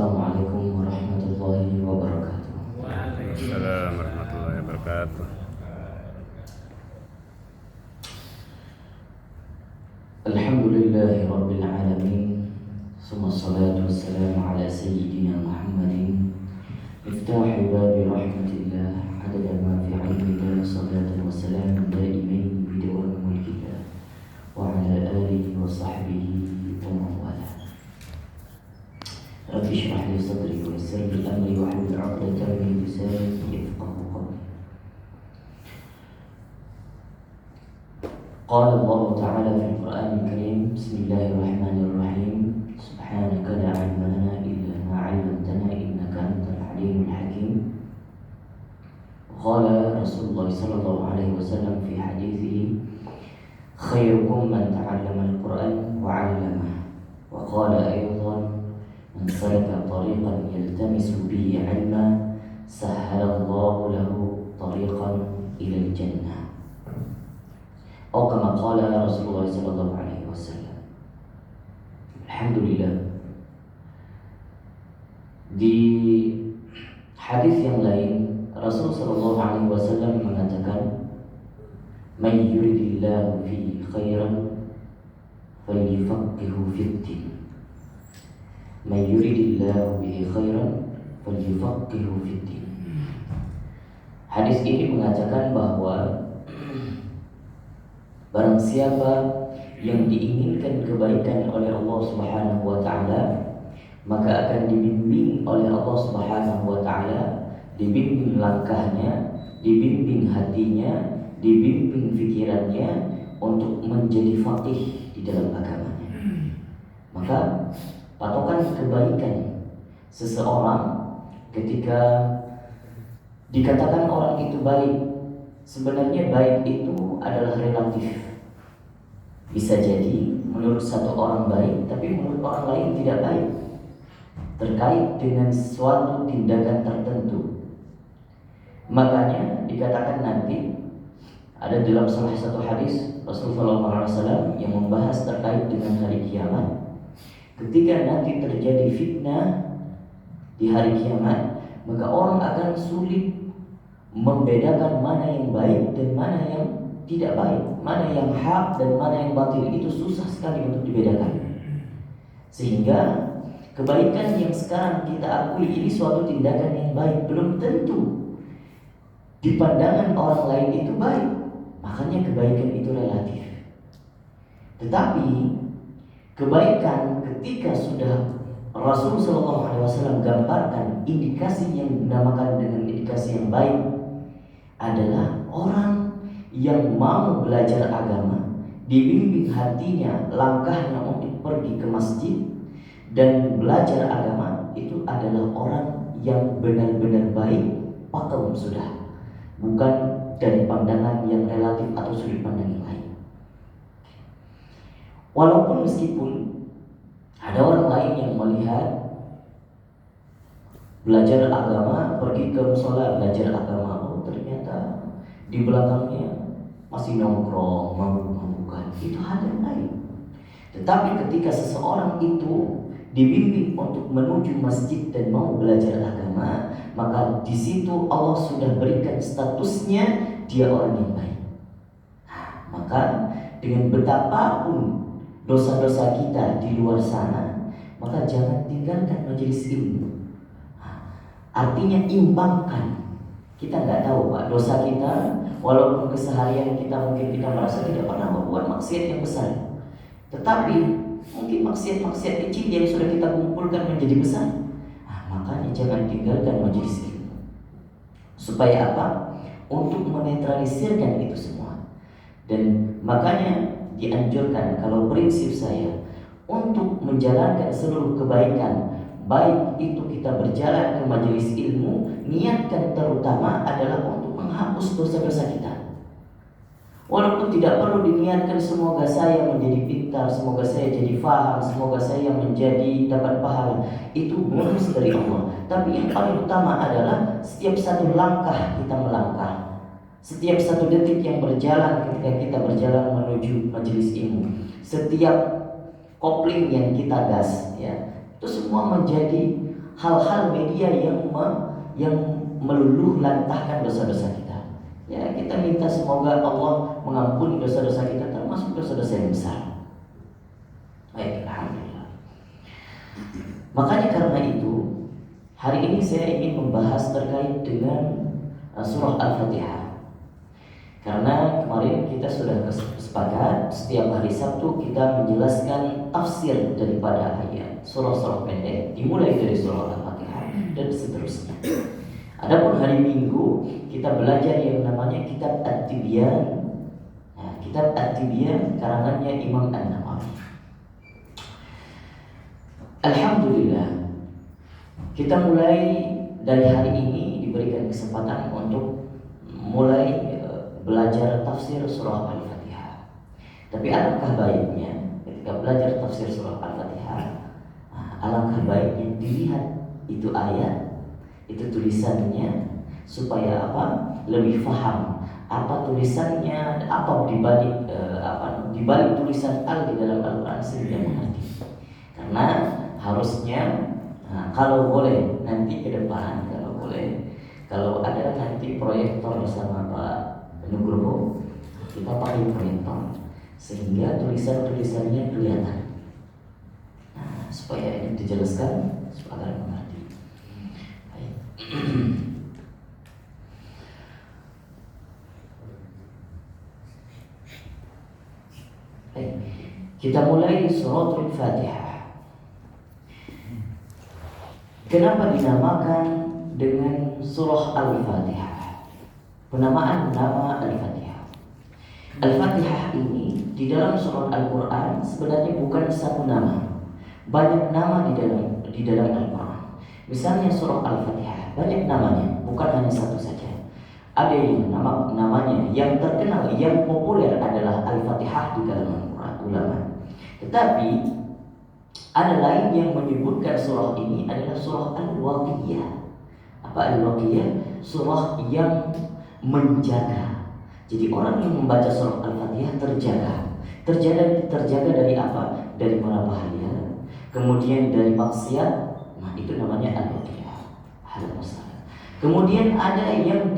Assalamualaikum warahmatullahi wabarakatuh. Waalaikumsalam warahmatullahi wabarakatuh. Alhamdulillahi rabbil alamin. Summa salatu wassalamu ala sayyidina Muhammadin miftahi babi rahmatillah adada ma fi ilmillah salatan wassalamu daimain bidawam mulkillah wa ala alihi wa sahbihi wa man wala. Rabbi shrah li sadri wa yassir li amri wa hlul 'uqdatam min lisani yafqahu qawli. Qala Allah Ta'ala fil Qur'anil Karim, Bismillahirrahmanirrahim. Subhanaka la 'ilma lana illa ma 'allamtana innaka antal 'alimul hakim. Qala Rasulullah sallallahu alaihi wasallam fi hadithihi, khairukum man ta'allama al-Qur'an wa 'allamahu. Wa qala aydan, man salaka tariqan yaltamisu bihi 'ilman sahhala Allahu lahu tariqan ila al-jannah. Atau kama qala Rasulullah sallallahu alaihi wasallam. Alhamdulillah, di hadis yang lain Rasul sallallahu alaihi wasallam mengatakan, "May yuridillahu fi khairan falyufaqihu fid-din." May yuridillahu bihi khairan falyufaqihu fid-din. Hadis ini mengatakan bahwa barang siapa yang diinginkan kebaikan oleh Allah Subhanahu wa taala, maka akan dibimbing oleh Allah Subhanahu wa taala, dibimbing langkahnya, dibimbing hatinya, dibimbing pikirannya untuk menjadi faqih di dalam agamanya. Maka patokan kebaikan seseorang ketika dikatakan orang itu baik, sebenarnya baik itu adalah relatif. Bisa jadi menurut satu orang baik, tapi menurut orang lain tidak baik, terkait dengan suatu tindakan tertentu. Makanya dikatakan nanti ada dalam salah satu hadis Rasulullah SAW yang membahas terkait dengan hari kiamat. Ketika nanti terjadi fitnah di hari kiamat, maka orang akan sulit membedakan mana yang baik dan mana yang tidak baik, mana yang hak dan mana yang batil. Itu susah sekali untuk dibedakan. Sehingga kebaikan yang sekarang kita akui ini suatu tindakan yang baik, belum tentu di pandangan orang lain itu baik. Makanya kebaikan itu relatif. Tetapi kebaikan ketika sudah Rasulullah SAW gambarkan indikasi yang dinamakan dengan indikasi yang baik adalah orang yang mau belajar agama, dibimbing hatinya, langkahnya untuk pergi ke masjid dan belajar agama, itu adalah orang yang benar-benar baik, pakem sudah, bukan dari pandangan yang relatif atau sudut pandang yang lain. Walaupun meskipun ada orang lain yang melihat belajar agama, pergi ke mushola belajar agama, oh ternyata di belakangnya masih nongkrong, mabuk-mabukan, itu hal yang lain. Tetapi ketika seseorang itu dibimbing untuk menuju masjid dan mau belajar agama, maka di situ Allah sudah berikan statusnya dia orang yang baik. Maka dengan betapapun dosa-dosa kita di luar sana, maka jangan tinggalkan majelis ilmu. Artinya imbangkan. Kita nggak tahu Pak, dosa kita, walaupun keseharian kita mungkin kita merasa tidak pernah membuat maksiat yang besar, tetapi mungkin maksiat-maksiat kecil yang sudah kita kumpulkan menjadi besar. Makanya jangan tinggalkan majelis ilmu. Supaya apa? Untuk menetralisirkan itu semua. Dan makanya dianjurkan, kalau prinsip saya, untuk menjalankan seluruh kebaikan, baik itu kita berjalan ke majelis ilmu, niatkan terutama adalah untuk menghapus dosa-dosa kita. Walaupun tidak perlu diniatkan semoga saya menjadi pintar, semoga saya jadi faham, semoga saya menjadi dapat pahala. Itu bonus dari Allah. Tapi yang paling utama adalah setiap satu langkah kita melangkah, setiap satu detik yang berjalan ketika kita berjalan menuju majelis ilmu, setiap kopling yang kita gas, ya, itu semua menjadi hal-hal media yang meluluh lantahkan dosa-dosa kita. Ya, kita minta semoga Allah mengampuni dosa-dosa kita, termasuk dosa-dosa yang besar. Baik, alhamdulillah. Makanya karena itu, hari ini saya ingin membahas terkait dengan surah Al-Fatihah. Karena kemarin kita sudah sepakat setiap hari Sabtu kita menjelaskan tafsir daripada ayat surah-surah pendek, dimulai dari surah Al-Fatihah dan seterusnya. Adapun hari Minggu kita belajar yang namanya kitab At-Tibyan. Nah, kitab At-Tibyan karangannya Imam An-Nawawi. Alhamdulillah, kita mulai dari hari ini diberikan kesempatan untuk mulai belajar tafsir surah Al-Fatihah. Tapi alangkah baiknya ketika belajar tafsir surah Al-Fatihah, alangkah baiknya dilihat itu ayat, itu tulisannya, supaya apa? Lebih paham apa tulisannya, apa dibalik tulisan al di dalam Al-Quran sehingga mengerti. Karena harusnya kalau boleh nanti ke depan, kalau ada nanti proyektor bersama Pak Nugroho, kita pakai proyektor sehingga tulisan-tulisannya kelihatan. Nah, supaya ini dijelaskan supaya mengerti. Baik. Baik. Kita mulai surah Al-Fatihah. Kenapa dinamakan dengan surah Al-Fatihah? Penamaan nama Al-Fatihah. Al-Fatihah ini di dalam surah Al-Quran sebenarnya bukan satu nama. Banyak nama di dalam Al-Quran. Misalnya surah Al-Fatihah banyak namanya, bukan hanya satu saja. Ada yang namanya yang terkenal, yang populer adalah Al-Fatihah di kalangan ulama. Tetapi ada lain yang menyebutkan surah ini adalah surah Al-Waqiyah. Apa Al-Waqiyah? Surah yang menjaga. Jadi orang yang membaca surah Al-Fatihah terjaga dari apa? Dari mara bahaya, kemudian dari maksiat. Nah, itu namanya Al-Waqiyah. Kemudian ada yang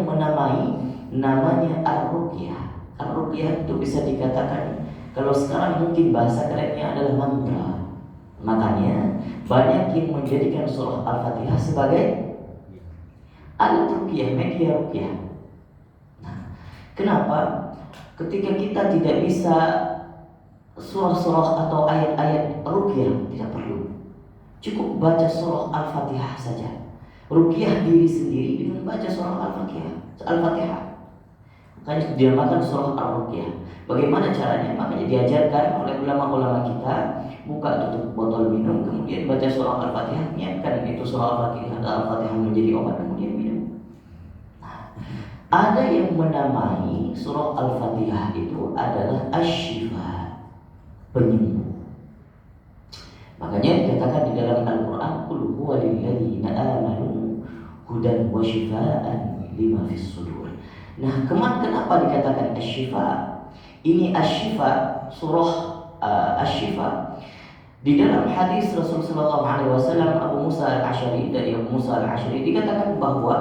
menamai namanya Ar-Ruqyah. Ar-Ruqyah itu bisa dikatakan, kalau sekarang mungkin bahasa kerennya adalah mantra. Makanya banyak yang menjadikan surah Al-Fatihah sebagai Al-Ruqyah, media ruqyah. Nah, kenapa? Ketika kita tidak bisa surah-surah atau ayat-ayat ruqyah, tidak perlu. Cukup baca surah Al-Fatihah saja. Ruqyah diri sendiri dengan baca surah Al-Fatihah. Makanya dinamakan surah Al-Ruqyah. Bagaimana caranya? Makanya diajarkan oleh ulama-ulama kita, buka tutup botol minum, kemudian baca surah Al-Fatihah, niatkan itu surah Al-Fatihah menjadi obat, kemudian minum. Ada yang menamai surah Al-Fatihah itu adalah Asy-Syifa, penyembuh. Makanya dikatakan di dalam Al-Quran, Qul huwa lilladzina amanu hudan wa syifaan lima fis sudur. Nah, kenapa dikatakan Asy-Syifa? Ini Asy-Syifa, surah Asy-Syifa. Di dalam hadis Rasulullah SAW, Abu Musa Al-Asy'ari, dari Abu Musa Al-Asy'ari dikatakan bahwa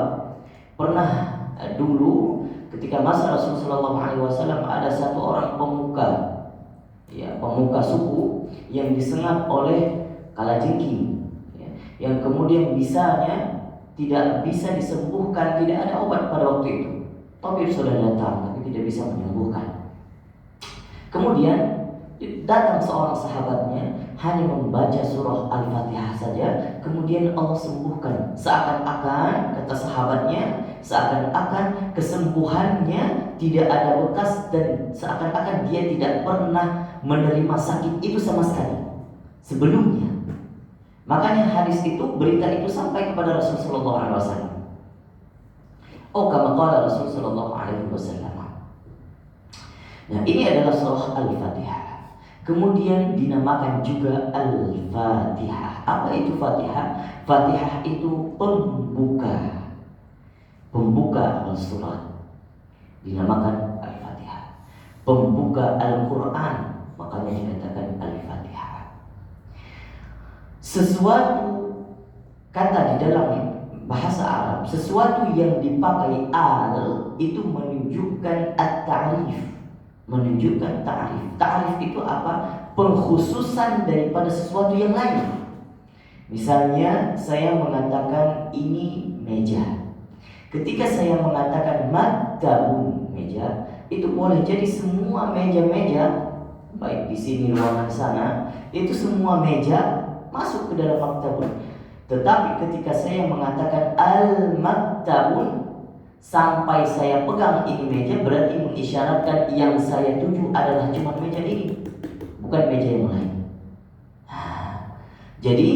pernah dulu ketika masa Rasulullah SAW ada satu orang pemuka suku yang disengat oleh kalajengking, yang kemudian tidak bisa disembuhkan, tidak ada obat pada waktu itu. Tabib sudah datang tapi tidak bisa menyembuhkan. Kemudian datang seorang sahabatnya, hanya membaca surah Al-Fatihah saja, kemudian Allah sembuhkan. Seakan-akan, kata sahabatnya, seakan-akan kesembuhannya tidak ada bekas, dan seakan-akan dia tidak pernah menerima sakit itu sama sekali sebelumnya. Makanya hadis itu, berita itu sampai kepada Rasulullah SAW. Oh, kama qala Rasulullah SAW. Nah, ini adalah surah Al-Fatihah. Kemudian dinamakan juga Al-Fatihah. Apa itu Fatihah? Fatihah itu pembuka al-surat. Dinamakan Al-Fatihah. Pembuka Al-Quran, makanya dikatakan Al-Fatihah. Sesuatu kata di dalam bahasa Arab, sesuatu yang dipakai al itu menunjukkan at-ta'rif, menunjukkan ta'rif. Ta'rif itu apa? Pengkhususan daripada sesuatu yang lain. Misalnya saya mengatakan ini meja. Ketika saya mengatakan maktabun, meja, itu boleh jadi semua meja-meja, baik di sini ruangan sana, itu semua meja masuk ke dalam maktabun. Tetapi ketika saya mengatakan al-maktabun, sampai saya pegang ini meja, berarti mengisyaratkan yang saya tuju adalah cuma meja ini, bukan meja yang lain. Jadi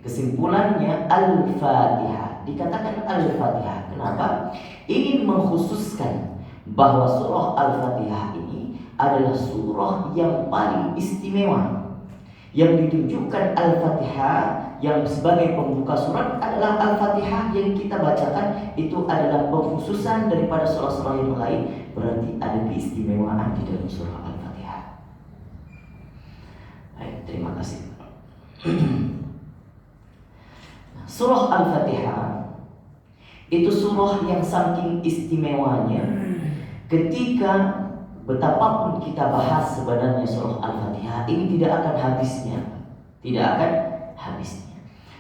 kesimpulannya Al-Fatihah, dikatakan Al-Fatihah. Kenapa? Ini mengkhususkan bahwa surah Al-Fatihah ini adalah surah yang paling istimewa. Yang ditunjukkan Al-Fatihah yang sebagai pembuka surat adalah Al-Fatihah yang kita bacakan, itu adalah pengkhususan daripada surah-surah yang lain. Berarti ada keistimewaan di dalam surah Al-Fatihah. Baik, terima kasih. Surah Al-Fatihah itu surah yang saking istimewanya, ketika betapapun kita bahas sebenarnya surah Al-Fatihah ini tidak akan habisnya. Tidak akan habisnya.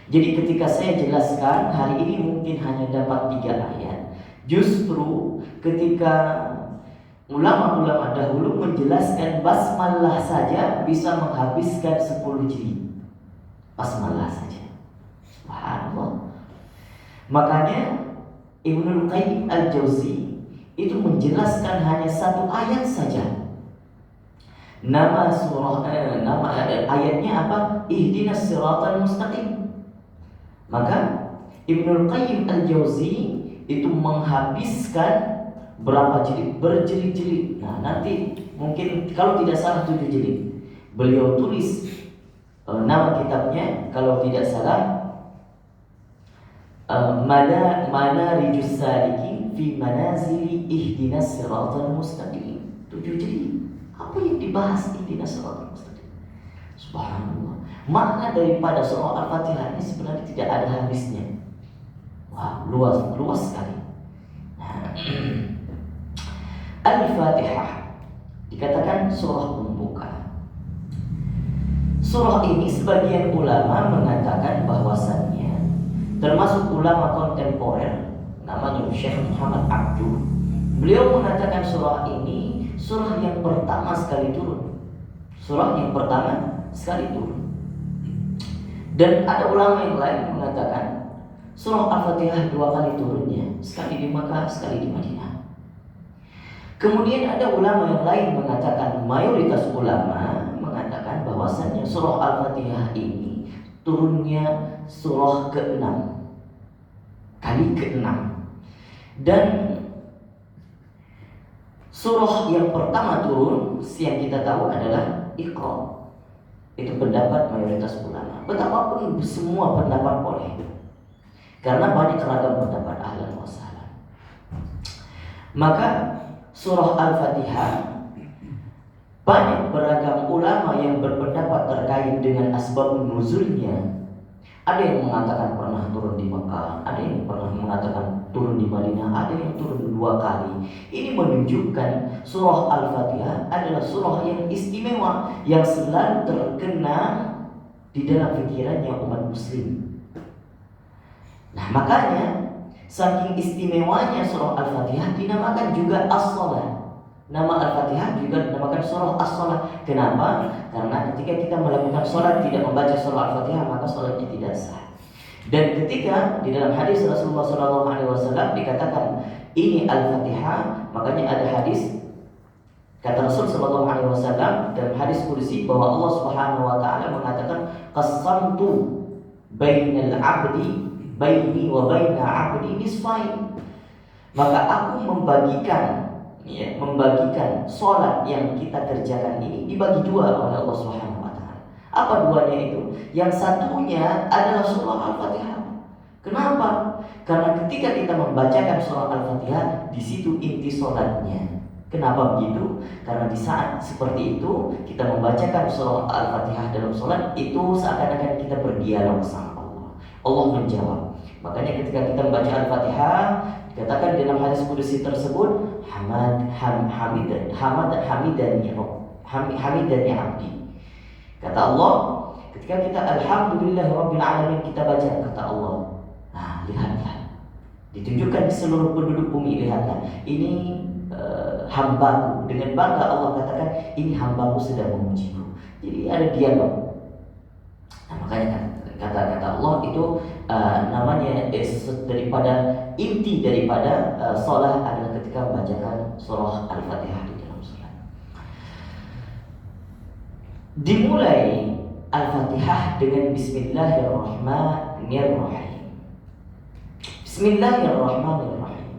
Jadi ketika saya jelaskan hari ini mungkin hanya dapat 3 ayat. Justru ketika ulama-ulama dahulu menjelaskan basmalah saja bisa menghabiskan 10 jilid. Basmalah saja. Subhanallah. Makanya Ibnul Qayyim Al-Jauzi itu menjelaskan hanya 1 ayat saja. Nama ayatnya apa? Ihdinas siratal mustaqim. Maka Ibnul Qayyim Al-Jauzi itu menghabiskan berapa jilid? Berjilid-jilid. Nah, nanti mungkin kalau tidak salah 7 jilid. Beliau tulis nama kitabnya kalau tidak salah Manarijus Salikin fi manazili ihdinas siratal mustaqim. 7 jilid. Apa yang dibahas ihdinas siratal mustaqim? Subhanallah. Makna daripada surah Al-Fatihah ini sebenarnya tidak ada habisnya. Wah, luas sekali. Al-Fatihah dikatakan surah pembuka. Surah ini sebagian ulama mengatakan bahwasannya, termasuk ulama kontemporer namanya Syekh Muhammad Abduh, beliau mengatakan surah ini surah yang pertama sekali turun. Surah yang pertama sekali turun. Dan ada ulama yang lain mengatakan surah Al-Fatihah 2 kali turunnya, sekali di Makkah, sekali di Madinah. Kemudian ada ulama yang lain mengatakan, mayoritas ulama mengatakan bahwasannya surah Al-Fatihah ini turunnya surah ke-6, kali ke-6. Dan surah yang pertama turun yang kita tahu adalah Iqra. Itu pendapat mayoritas ulama. Betapapun semua pendapat boleh, karena banyak ragam pendapat ahlan wa sahlan. Maka surah Al-Fatihah banyak beragam ulama yang berpendapat terkait dengan asbabun nuzulnya. Ada yang mengatakan pernah turun di Mekah, ada yang pernah mengatakan turun di Madinah, ada yang turun 2 kali. Ini menunjukkan surah Al-Fatihah adalah surah yang istimewa, yang selalu terkena di dalam pikirannya umat muslim. Nah, makanya saking istimewanya surah Al-Fatihah dinamakan juga As-Salah. Nama Al-Fatihah juga dinamakan surah As-Salah. Kenapa? Karena ketika kita melakukan sholat tidak membaca surah Al-Fatihah, maka sholatnya tidak sah. Dan ketika di dalam hadis Rasulullah SAW dikatakan ini Al-Fatihah, makanya ada hadis kata Rasul SAW dalam hadis qudsi bahwa Allah Subhanahu wa taala mengatakan qasamtu bainal abdi baini wa baina abdi nisfain. Maka aku membagikan sholat yang kita kerjakan ini dibagi 2 oleh Allah Subhanahu wa taala. Apa 2-nya itu? Yang satunya adalah surah Al-Fatihah. Kenapa? Karena ketika kita membacakan surah Al-Fatihah, di situ inti sholatnya. Kenapa begitu? Karena di saat seperti itu kita membacakan surah Al-Fatihah dalam sholat, itu seakan-akan kita berdialog sama Allah. Allah menjawab. Makanya ketika kita membaca Al-Fatihah, dikatakan dalam hadis qudsi tersebut, hamidani abdi. Kata Allah, ketika kita alhamdulillahirabbil alamin kita baca, kata Allah, nah lihatlah, ditunjukkan di seluruh penduduk bumi, lihatlah, ini hambaku. Dengan bangga Allah katakan, ini hambaku sedang memujiku. Jadi ada dialog. Nah, makanya kata-kata Allah itu namanya daripada inti daripada sholat adalah ketika membacakan surah Al-Fatihah di dalam sholat. Dimulai Al-Fatihah dengan Bismillahirrahmanirrahim. Bismillahirrahmanirrahim.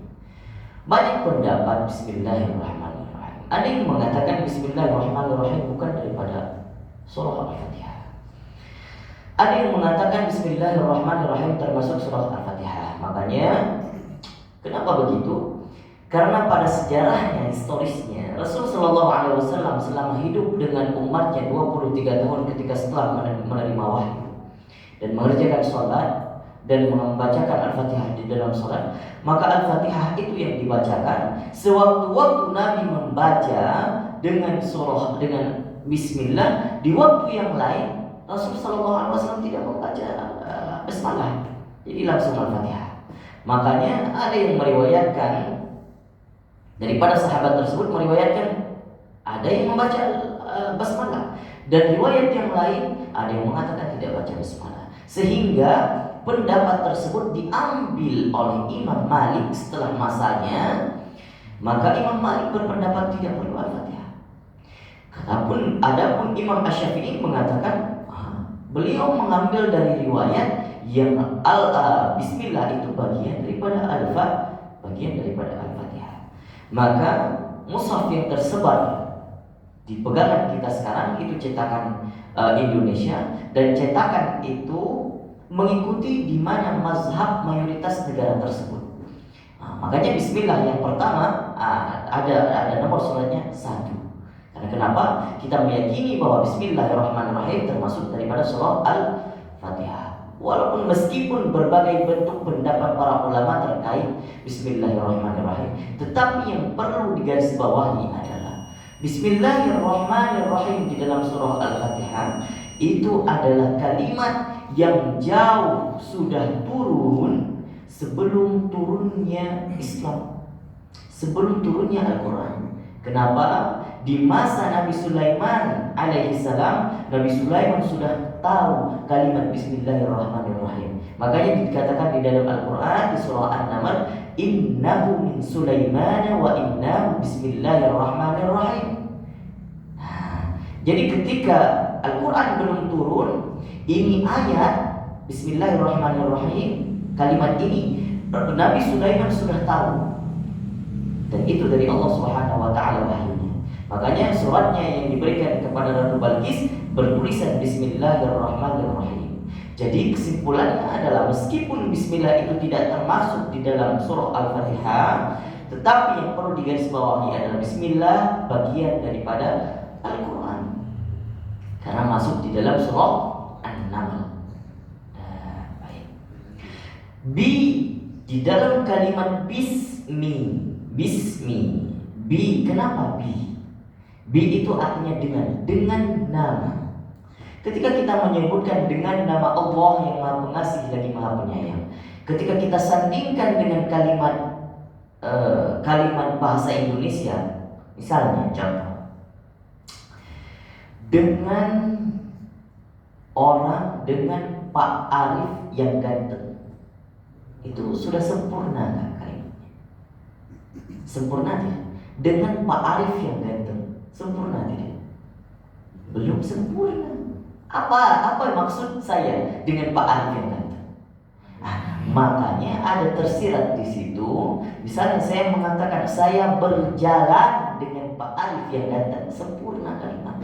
Banyak pendapat Bismillahirrahmanirrahim. Ada yang mengatakan Bismillahirrahmanirrahim bukan daripada surah Al-Fatihah. Ada yang mengatakan Bismillahirrahmanirrahim termasuk surah Al-Fatihah. Makanya kenapa begitu? Karena pada sejarahnya, historisnya, Rasul Shallallahu Alaihi Wasallam selama hidup dengan umatnya 23 tahun ketika setelah menerima wahyu dan mengerjakan sholat dan membacakan Al-Fatihah di dalam sholat, maka Al-Fatihah itu yang dibacakan. Sewaktu-waktu Nabi membaca dengan surah dengan Bismillah, di waktu yang lain Rasul Shallallahu Alaihi Wasallam tidak membaca basmalah, jadi langsung Al-Fatihah. Makanya ada yang meriwayatkan daripada sahabat tersebut meriwayatkan ada yang membaca basmalah, dan riwayat yang lain ada yang mengatakan tidak baca basmalah, sehingga pendapat tersebut diambil oleh Imam Malik setelah masanya. Maka Imam Malik berpendapat tidak perlu Al-Fatihah. Adapun Imam Asy-Syafi'i mengatakan beliau mengambil dari riwayat yang Bismillah itu bagian daripada Al-Fatihah. Maka mushaf yang tersebar di pegangan kita sekarang itu cetakan Indonesia, dan cetakan itu mengikuti di mana mazhab mayoritas negara tersebut. Makanya Bismillah yang pertama ada nomor suratnya 1. Karena kenapa? Kita meyakini bahwa Bismillahirrahmanirrahim termasuk daripada surah Al-Fatihah. Walaupun meskipun berbagai bentuk pendapat para ulama terkait Bismillahirrahmanirrahim, tetapi yang perlu digarisbawahi adalah Bismillahirrahmanirrahim di dalam surah Al-Fatihah itu adalah kalimat yang jauh sudah turun sebelum turunnya Islam, sebelum turunnya Al-Quran. Kenapa? Di masa Nabi Sulaiman alaihissalam, Nabi Sulaiman sudah tahu kalimat Bismillahirrahmanirrahim. Makanya dikatakan di dalam Al-Quran di surah An-Naml, innahu min Sulaiman wa innahu Bismillahirrahmanirrahim. Jadi ketika Al-Quran belum turun, ini ayat Bismillahirrahmanirrahim, kalimat ini Nabi Sulaiman sudah tahu, dan itu dari Allah Subhanahu wa taala wahyunya. Makanya suratnya yang diberikan kepada Ratu Balqis bertulisan Bismillahirrahmanirrahim. Jadi kesimpulannya adalah meskipun Bismillah itu tidak termasuk di dalam surah Al-Fatihah, tetapi yang perlu digarisbawahi adalah Bismillah bagian daripada Al-Quran, karena masuk di dalam surah An-Naml. Di dalam kalimat bismi, kenapa bi? Bi itu artinya dengan nama. Ketika kita menyebutkan dengan nama Allah yang Maha Pengasih lagi Maha Penyayang, ketika kita sandingkan dengan kalimat bahasa Indonesia, misalnya contoh, dengan dengan Pak Arif yang ganteng, itu sudah sempurna kan kalimatnya? Sempurna tidak? Dengan Pak Arif yang ganteng, sempurna tidak? Belum sempurna. Apa maksud saya dengan Pak Arif yang ganteng? Makanya ada tersirat di situ. Misalnya saya mengatakan saya berjalan dengan Pak Arif yang ganteng, sempurna kalimat.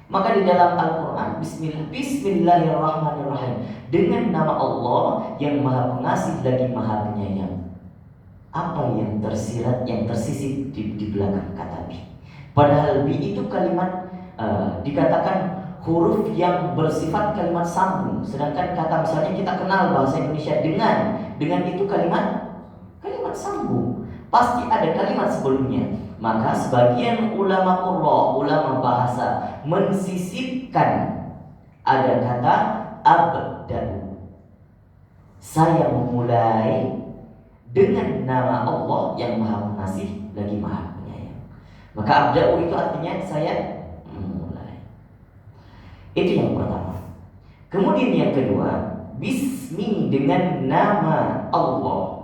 Maka di dalam Al-Quran Bismillahirrahmanirrahim, dengan nama Allah yang Maha Pengasih lagi Maha Penyayang. Apa yang tersirat, yang tersisip di belakang kata bi? Padahal bi itu kalimat dikatakan huruf yang bersifat kalimat sambung. Sedangkan kata misalnya kita kenal bahasa Indonesia dengan itu kalimat sambung. Pasti ada kalimat sebelumnya. Maka sebagian ulama qurra, ulama bahasa mensisipkan ada kata abda'u. Saya memulai dengan nama Allah yang Maha Pengasih lagi Maha Penyayang. Maka abda'u itu artinya saya memulai. Itu yang pertama. Kemudian yang kedua, bismi dengan nama Allah.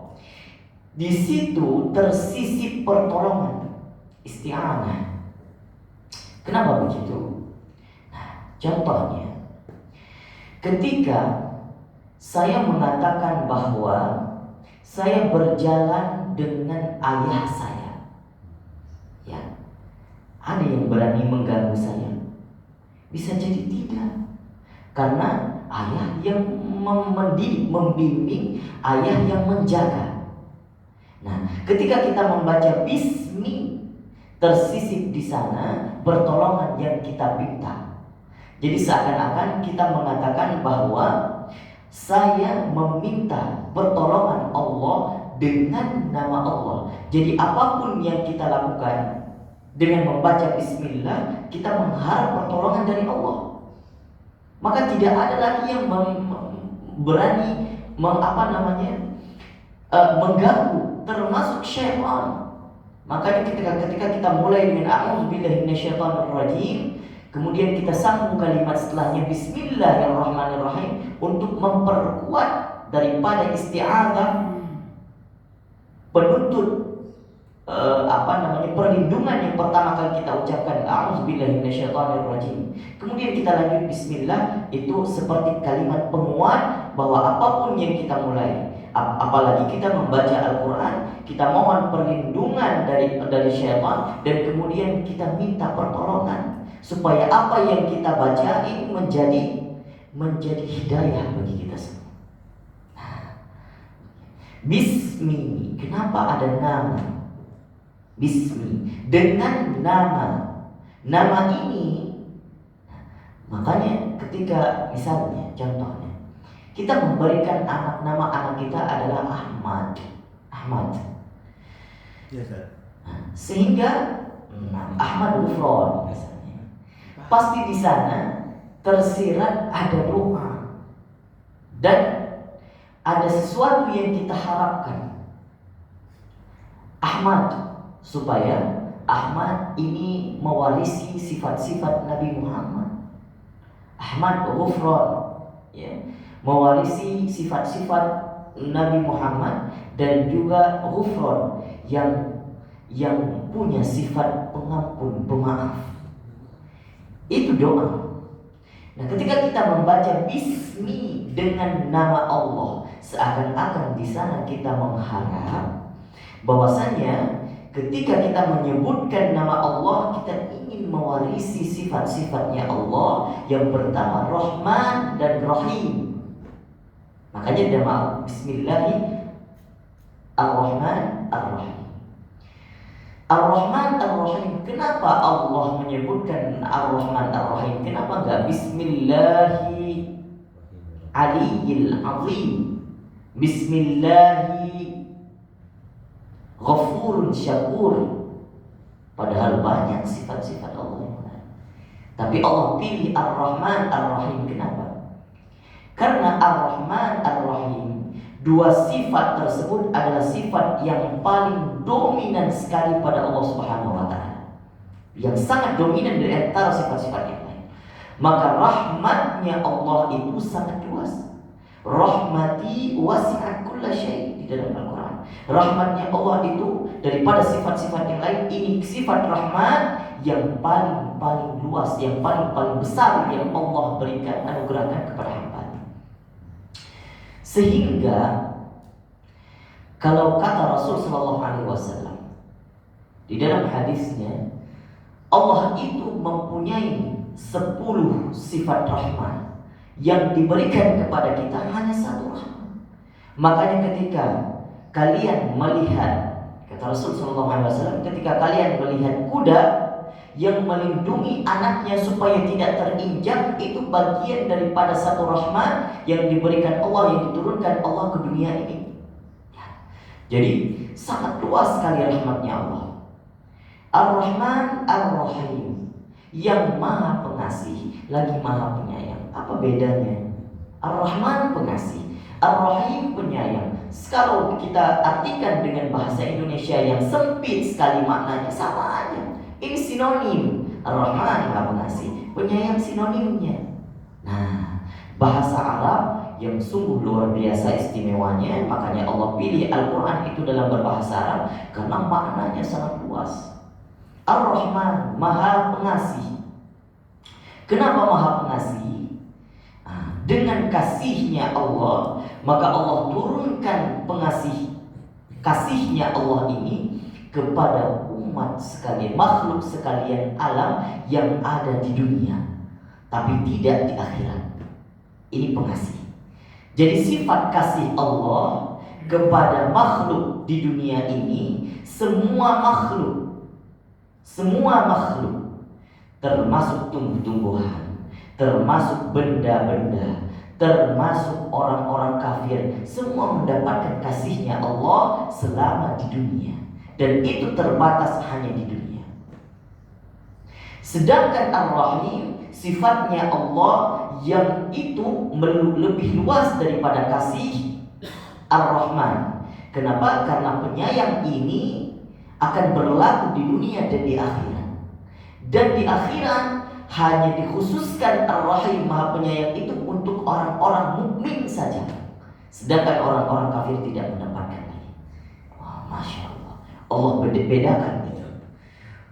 Di situ tersisip pertolongan, isti'anah. Kenapa begitu? Nah, contohnya, ketika saya mengatakan bahwa saya berjalan dengan ayah saya, ya, ada yang berani mengganggu saya? Bisa jadi tidak, karena ayah yang mendidik, membimbing, ayah yang menjaga. Nah, ketika kita membaca bismi, tersisip di sana pertolongan yang kita minta. Jadi seakan-akan kita mengatakan bahwa saya meminta pertolongan Allah dengan nama Allah. Jadi apapun yang kita lakukan dengan membaca bismillah, kita mengharap pertolongan dari Allah. Maka tidak ada lagi yang berani mengganggu, termasuk syaitan. Makanya ketika kita mulai dengan a'udzubillahi minasyaitonirrajim, kemudian kita sambung kalimat setelahnya bismillahirrahmanirrahim untuk memperkuat daripada isti'adzah, penuntut perlindungan yang pertama kali kita ucapkan a'udzubillahi minasyaitonirrajim. Kemudian kita lanjut bismillah, itu seperti kalimat penguat bahwa apapun yang kita mulai, apalagi kita membaca Al-Quran, kita mohon perlindungan dari syaitan, dan kemudian kita minta pertolongan supaya apa yang kita baca ini menjadi hidayah bagi kita semua. Bismi, kenapa ada nama? Bismi, dengan nama ini. Makanya ketika misalnya contohnya kita memberikan nama anak kita adalah Ahmad. Yes, sir. Sehingga Ahmad Ghufran misalnya, pasti di sana tersirat ada doa dan ada sesuatu yang kita harapkan. Ahmad, supaya Ahmad ini mewarisi sifat-sifat Nabi Muhammad. Ahmad Ghufran, ya, mewarisi sifat-sifat Nabi Muhammad, dan juga Ghufran yang punya sifat pengampun, pemaaf. Itu doa. Nah, ketika kita membaca bismi dengan nama Allah, seakan-akan di sana kita mengharap bahwasanya ketika kita menyebutkan nama Allah, kita ingin mewarisi sifat-sifatnya Allah. Yang pertama Rahman dan Rahim. Makanya nama Bismillahirrahmanirrahim. Ar-Rahman Ar-Rahim. Kenapa Allah menyebutkan Ar-Rahman Ar-Rahim? Kenapa enggak Bismillahi Aliyil Azim, Bismillahi Ghafurun Syakur? Padahal banyak sifat-sifat Allah yang lain, tapi Allah pilih Ar-Rahman Ar-Rahim. Kenapa? Karena Ar-Rahman Ar-Rahim, dua sifat tersebut adalah sifat yang paling dominan sekali pada Allah Subhanahu wa Ta'ala, yang sangat dominan dari antara sifat-sifat yang lain. Maka rahmatnya Allah itu sangat luas. Rahmati wasi'at kulla syai' di dalam Al-Quran. Rahmatnya Allah itu daripada sifat-sifat yang lain, ini sifat rahmat yang paling luas, yang paling besar yang Allah berikan, anugerahkan kepada hamba. Sehingga kalau kata Rasul Sallallahu Alaihi Wasallam di dalam hadisnya, Allah itu mempunyai 10 sifat rahmat yang diberikan kepada kita hanya satu rahmat. Makanya ketika kalian melihat, kata Rasul Sallallahu Alaihi Wasallam, ketika kalian melihat kuda yang melindungi anaknya supaya tidak terinjak, itu bagian daripada satu rahmat yang diberikan Allah, yang diturunkan Allah ke dunia ini. Jadi sangat luas sekali rahmatnya Allah. Ar-Rahman Ar-Rahim, yang maha pengasih lagi maha penyayang. Apa bedanya? Ar-Rahman pengasih, Ar-Rahim penyayang. Kalau kita artikan dengan bahasa Indonesia yang sempit sekali maknanya, sama aja. Ini sinonim. Ar-Rahman maha pengasih, penyayang sinonimnya. Nah, bahasa Arab yang sungguh luar biasa istimewanya, makanya Allah pilih Al-Quran itu dalam berbahasa Arab karena maknanya sangat luas. Ar-Rahman, maha pengasih. Kenapa maha pengasih? Dengan kasihnya Allah, maka Allah turunkan kasihnya Allah ini kepada umat sekalian, makhluk sekalian alam yang ada di dunia, tapi tidak di akhirat. Ini pengasih. Jadi sifat kasih Allah kepada makhluk di dunia ini, semua makhluk, termasuk tumbuh-tumbuhan, termasuk benda-benda, termasuk orang-orang kafir, semua mendapatkan kasihnya Allah selama di dunia. Dan itu terbatas hanya di dunia. Sedangkan Ar-Rahim, sifatnya Allah yang itu lebih luas daripada kasih Ar-Rahman. Kenapa? Karena penyayang ini akan berlaku di dunia dan di akhirat. Dan di akhirat hanya dikhususkan Ar-Rahim maha penyayang itu untuk orang-orang mukmin saja. Sedangkan orang-orang kafir tidak mendapatkan ini. Wah, Masya Allah. Allah bedakan itu.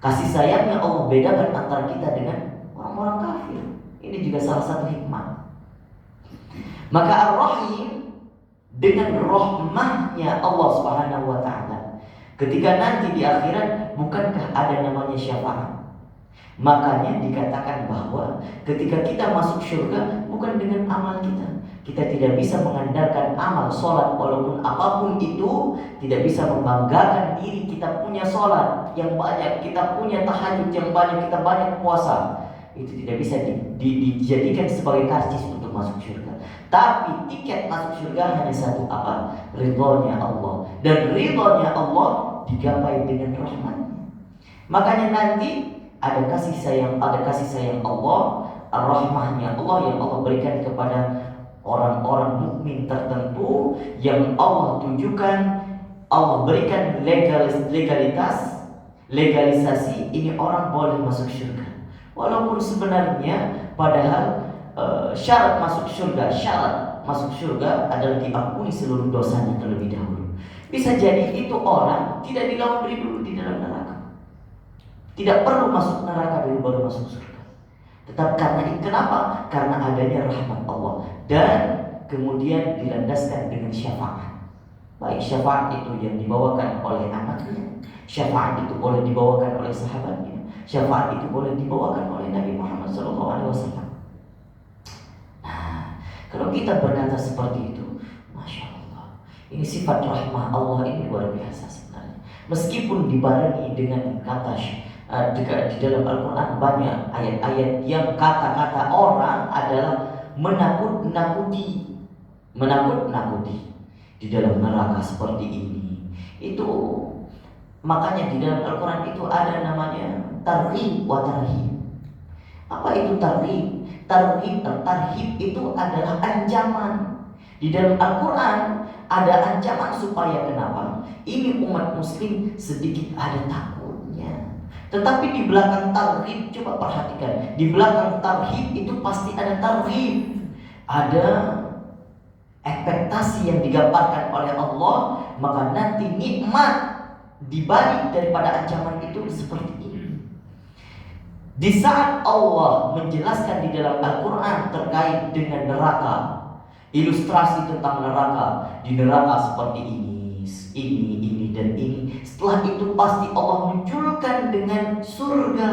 Kasih sayangnya Allah bedakan antara kita dengan orang-orang kafir. Ini juga salah satu hikmah. Maka Ar-Rahim dengan rahmahnya Allah Subhanahu wa taala, ketika nanti di akhirat bukankah ada namanya syafaat? Makanya dikatakan bahwa ketika kita masuk surga bukan dengan amal kita. Kita tidak bisa mengandalkan amal sholat walaupun apapun itu, tidak bisa membanggakan diri kita punya sholat yang banyak, kita punya tahajud yang banyak, kita banyak puasa. Itu tidak bisa dijadikan sebagai karcis untuk masuk surga. Tapi tiket masuk surga hanya satu, apa? Ridhonya Allah. Dan ridhonya Allah digapai dengan rahmatnya. Makanya nanti ada kasih sayang Allah, rahmahnya Allah yang Allah berikan kepada orang-orang mukmin tertentu yang Allah tunjukkan, Allah berikan legalisasi ini orang boleh masuk surga. Walaupun sebenarnya padahal syarat masuk surga adalah diampuni seluruh dosanya terlebih dahulu. Bisa jadi itu orang tidak dilaundry dulu di dalam neraka, tidak perlu masuk neraka dulu baru masuk surga. Tetap karena kenapa? Karena adanya rahmat Allah dan kemudian dilandaskan dengan syafaat. Baik syafaat itu yang dibawakan oleh anaknya, syafaat itu boleh dibawakan oleh sahabatnya, syafaat itu boleh dibawakan oleh Nabi Muhammad SAW. Nah, kalau kita berkata seperti itu, Masya Allah, ini sifat rahmah Allah ini luar biasa sebenarnya. Meskipun dibarengi dengan kata di dalam Al-Quran banyak ayat-ayat yang kata-kata orang adalah menakut-nakuti di dalam neraka seperti ini. Itu makanya di dalam Al-Quran itu ada namanya targhib wa tarhib. Apa itu targhib? Tarhib itu adalah ancaman. Di dalam Al-Quran ada ancaman supaya kenapa? Ini umat muslim sedikit ada takutnya. Tetapi di belakang tarhib, coba perhatikan, di belakang tarhib itu pasti ada tarhib, ada ekspektasi yang digambarkan oleh Allah. Maka nanti nikmat dibalik daripada ancaman itu seperti ini. Di saat Allah menjelaskan di dalam Al-Quran terkait dengan neraka, ilustrasi tentang neraka, di neraka seperti ini dan ini. Setelah itu pasti Allah munculkan dengan surga.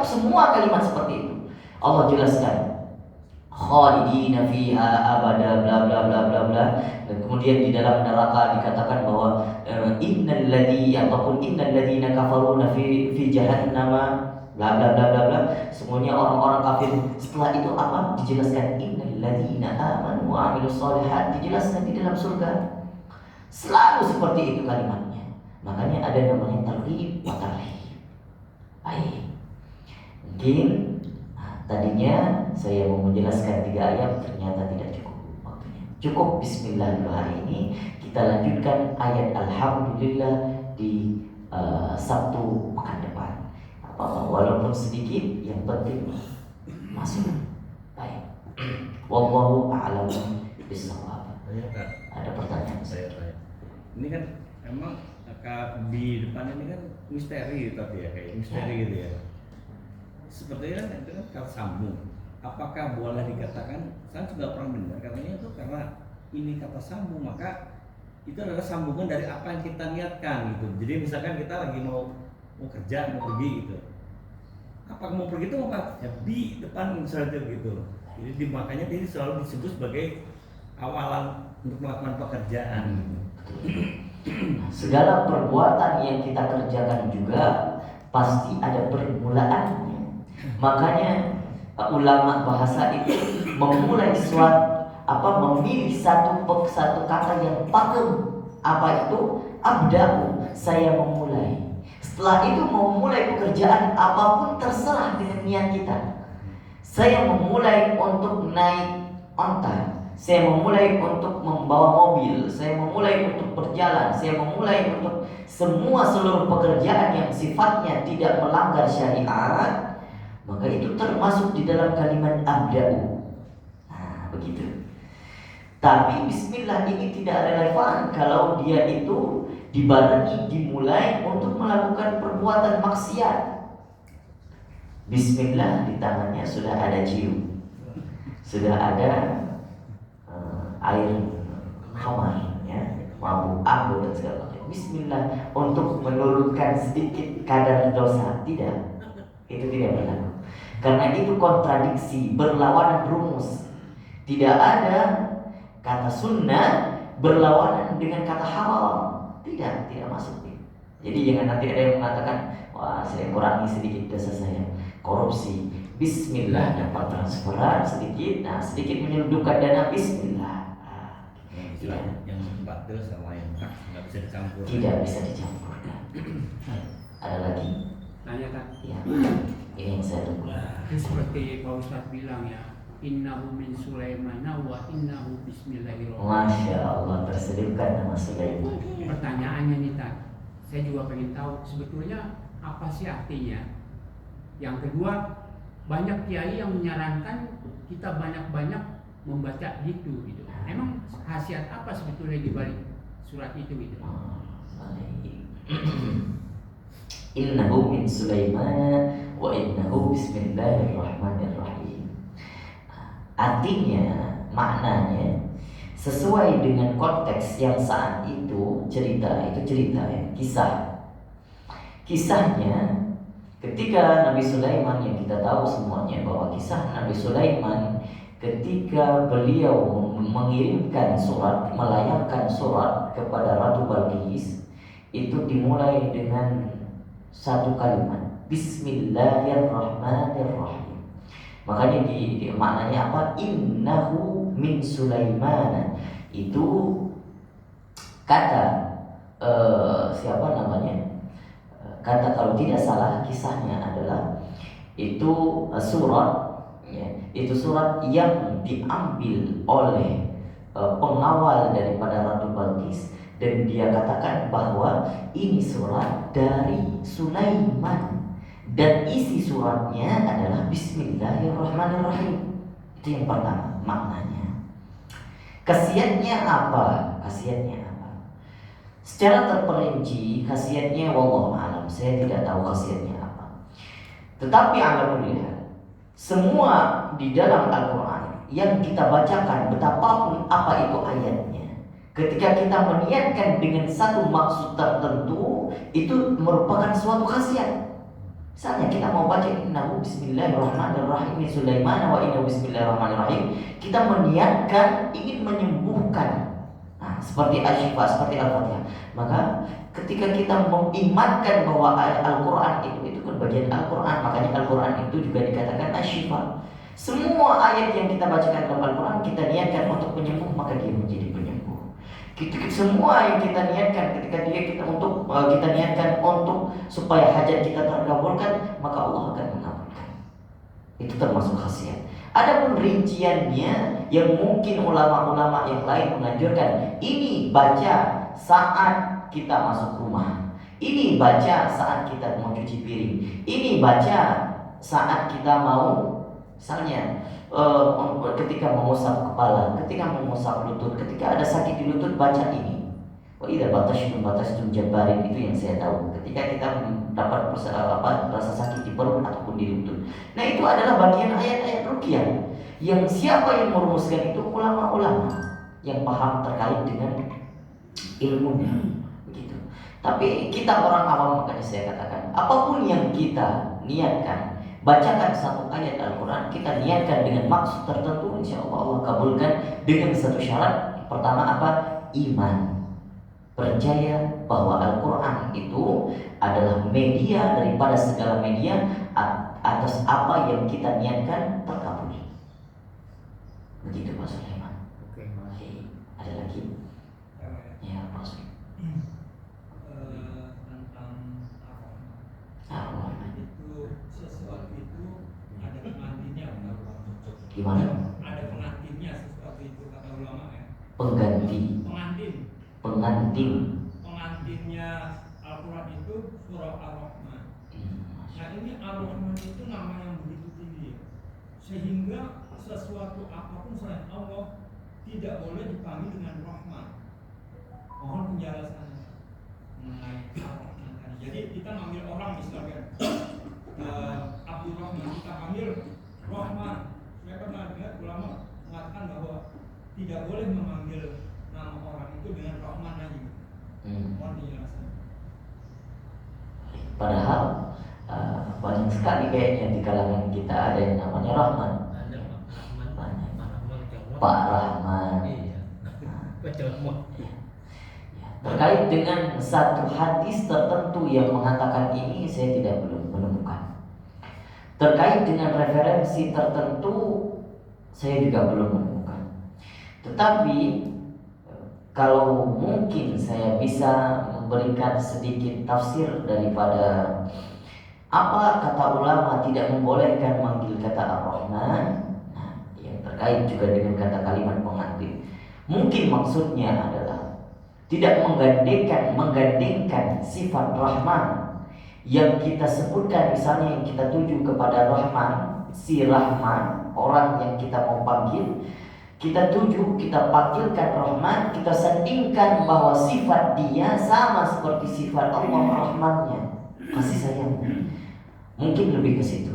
Semua kalimat seperti itu Allah jelaskan. khalidina fiha abada bla bla bla bla bla. Dan kemudian di dalam neraka dikatakan bahwa innal ladzina kafaruna fi jahannam bla bla bla bla bla. Semuanya orang-orang kafir. Setelah itu apa? Dijelaskan innal ladzina amanu wa amilus shalihat, dijelaskan di dalam surga. Selalu seperti itu kalimatnya. Makanya ada namanya targhib wa tarhib. Baik. Mungkin tadinya saya mau menjelaskan 3 ayat, ternyata tidak cukup waktunya. Cukup bismillah dulu hari ini. Kita lanjutkan ayat alhamdulillah di Sabtu pekan depan. Walaupun sedikit, yang penting masuk. Baik. Wallahu a'lam bishawab. Ada pertanyaan? Saya tanya. Ini kan emang di depan ini kan misteri tapi ya, kayak misteri gitu ya. Sepertinya kan itu kan kata sambung. Apakah boleh dikatakan? Saya juga pernah dengar katanya itu karena ini kata sambung, maka itu adalah sambungan dari apa yang kita niatkan gitu. Jadi misalkan kita lagi mau kerja, mau pergi gitu. Apa mau pergi itu apa? Ya di depan misalnya gitu. Jadi makanya ini selalu disebut sebagai awalan untuk melakukan pekerjaan. Segala perbuatan yang kita kerjakan juga pasti ada permulaannya. Makanya ulama bahasa itu memulai memilih satu kata yang pakem. Apa itu? Abda'u, saya memulai. Setelah itu mau memulai pekerjaan apapun terserah dengan niat kita. Saya memulai untuk naik onta, saya memulai untuk membawa mobil, saya memulai untuk berjalan, saya memulai untuk seluruh pekerjaan yang sifatnya tidak melanggar syariat, maka itu termasuk di dalam kalimat abda'u. Nah, begitu. Tapi bismillah ini tidak relevan kalau dia itu dimulai untuk melakukan perbuatan maksiat. Bismillah di tangannya sudah ada cium, sudah ada air khamar, ya, mabuk, abu dan segala macam. Bismillah untuk menurunkan sedikit kadar dosa, tidak, itu tidak berlaku. Karena itu kontradiksi, berlawanan rumus. Tidak ada kata sunnah berlawanan dengan kata haram, tidak masuk. Jadi jangan nanti ada yang mengatakan, wah saya kurangi sedikit dosa saya, korupsi. Bismillah dapat transferan sedikit, nah sedikit menyelundupkan dana, bismillah. Yang batil sama yang hak nggak bisa dicampur. Tidak bisa dicampurkan. Ada lagi? Tanya kan? Ya, ini yang saya tunggu. Seperti Pak Ustadz bilang ya, innahu min Sulaiman wa innahu bismillahirrahmanirrahim. Masya Allah, terselipkan nama Sulaiman. Pertanyaannya nih Tan, saya juga pengen tahu sebetulnya apa sih artinya. Yang kedua, banyak kiai yang menyarankan kita banyak-banyak membaca gitu. Emang khasiat apa sebetulnya di balik surat itu gitu? Innahu min Sulaiman wa innahu bismillahirrahmanirrahim. Artinya, maknanya sesuai dengan konteks yang saat itu cerita ya, kisahnya ketika Nabi Sulaiman, yang kita tahu semuanya bahwa kisah Nabi Sulaiman ketika beliau mengirimkan surat, melayangkan surat kepada Ratu Balqis, itu dimulai dengan satu kalimat, Bismillahirrahmanirrahim. Makanya di maknanya apa? Innahu min Sulaiman. Itu kata siapa namanya? Kata kalau tidak salah kisahnya adalah itu surat, ya, itu surat yang diambil oleh pengawal daripada Ratu Balqis, dan dia katakan bahwa ini surat dari Sulaiman. Dan isi suratnya adalah Bismillahirrahmanirrahim. Itu yang pertama maknanya. Khasiatnya apa? Secara terperinci khasiatnya wallahu a'lam, saya tidak tahu khasiatnya apa. Tetapi alhamdulillah, semua di dalam Al-Quran yang kita bacakan, betapapun apa itu ayatnya, ketika kita meniatkan dengan satu maksud tertentu, itu merupakan suatu khasiat. Misalnya kita mau baca innahu bismillahirrahmanirrahim min Sulaiman wa innahu bismillahirrahmanirrahim, kita meniatkan ingin menyembuhkan. Nah, seperti Asy-Syifa, seperti Al-Fatihah. Maka ketika kita mengimankan bahwa Al-Quran itu kan bagian Al-Quran, makanya Al-Quran itu juga dikatakan Asy-Syifa. Semua ayat yang kita bacakan dalam Al-Quran kita niatkan untuk penyembuh, maka dia menjadi penyembuh. Semua yang kita niatkan ketika kita niatkan untuk supaya hajat kita terkabulkan, maka Allah akan mengabulkan. Itu termasuk khasiat. Adapun rinciannya yang mungkin ulama-ulama yang lain menganjurkan, ini baca saat kita masuk rumah, ini baca saat kita mau cuci piring, ini baca saat kita mau misalnya ketika mengusap kepala, ketika mengusap lutut, ketika ada sakit di lutut baca ini. Wa idza batashtum jabbarin, itu yang saya tahu. Ketika kita mendapat rasa sakit di perut ataupun di lutut. Nah, itu adalah bagian ayat-ayat ruqyah yang siapa yang merumuskan itu ulama-ulama yang paham terkait dengan ilmunya, begitu. Tapi kita orang awam, makanya saya katakan, apapun yang kita niatkan, bacakan satu ayat Al-Quran, kita niatkan dengan maksud tertentu, insya Allah kabulkan dengan satu syarat. Pertama apa? Iman. Percaya bahwa Al-Quran itu adalah media daripada segala media, atas apa yang kita niatkan terkabul. Begitu Pak Sulaiman. Oke. Ada lagi? Ya Pak Sulaiman. Tentang Ar-Rahman. itu sesuatu itu ada pengantinnya, Gimana? ada pengantinnya sesuatu itu, kata ulama ya. Pengganti. Pengantinnya Al-Quran itu surah Ar-Rahman. Nah, ini Ar-Rahman itu nama yang begitu tinggi, sehingga sesuatu apapun selain Allah tidak boleh dipanggil dengan Rahman. Mohon penjelasannya mengenai Ar-Rahman tadi. Jadi kita manggil orang misalnya Abdul Rahman, kita panggil Rahman. Saya pernah dengar ulama mengatakan bahwa tidak boleh memanggil nama orang itu dengan Rahman lagi. Mohon penjelasan. Padahal banyak sekali kayaknya di kalangan kita ada yang namanya Rahman. Ada Pak Rahman, Pak Rahman. Iya. Baca Rahman. Terkait dengan satu hadis tertentu yang mengatakan ini, saya belum menemukan. Terkait dengan referensi tertentu, saya juga belum menemukan. Tetapi kalau mungkin saya bisa memberikan sedikit tafsir daripada apa kata ulama tidak membolehkan manggil kata Ar-Rahman, nah, yang terkait juga dengan kata kalimat pengantin. Mungkin maksudnya adalah tidak menggandengkan sifat Rahman yang kita sebutkan, misalnya yang kita tuju kepada Rahman, si Rahman, orang yang kita mau panggil, kita tuju, kita panggilkan Rahman, kita sandingkan bahwa sifat dia sama seperti sifat Allah Rahmannya, kasih sayangnya. Mungkin lebih ke situ.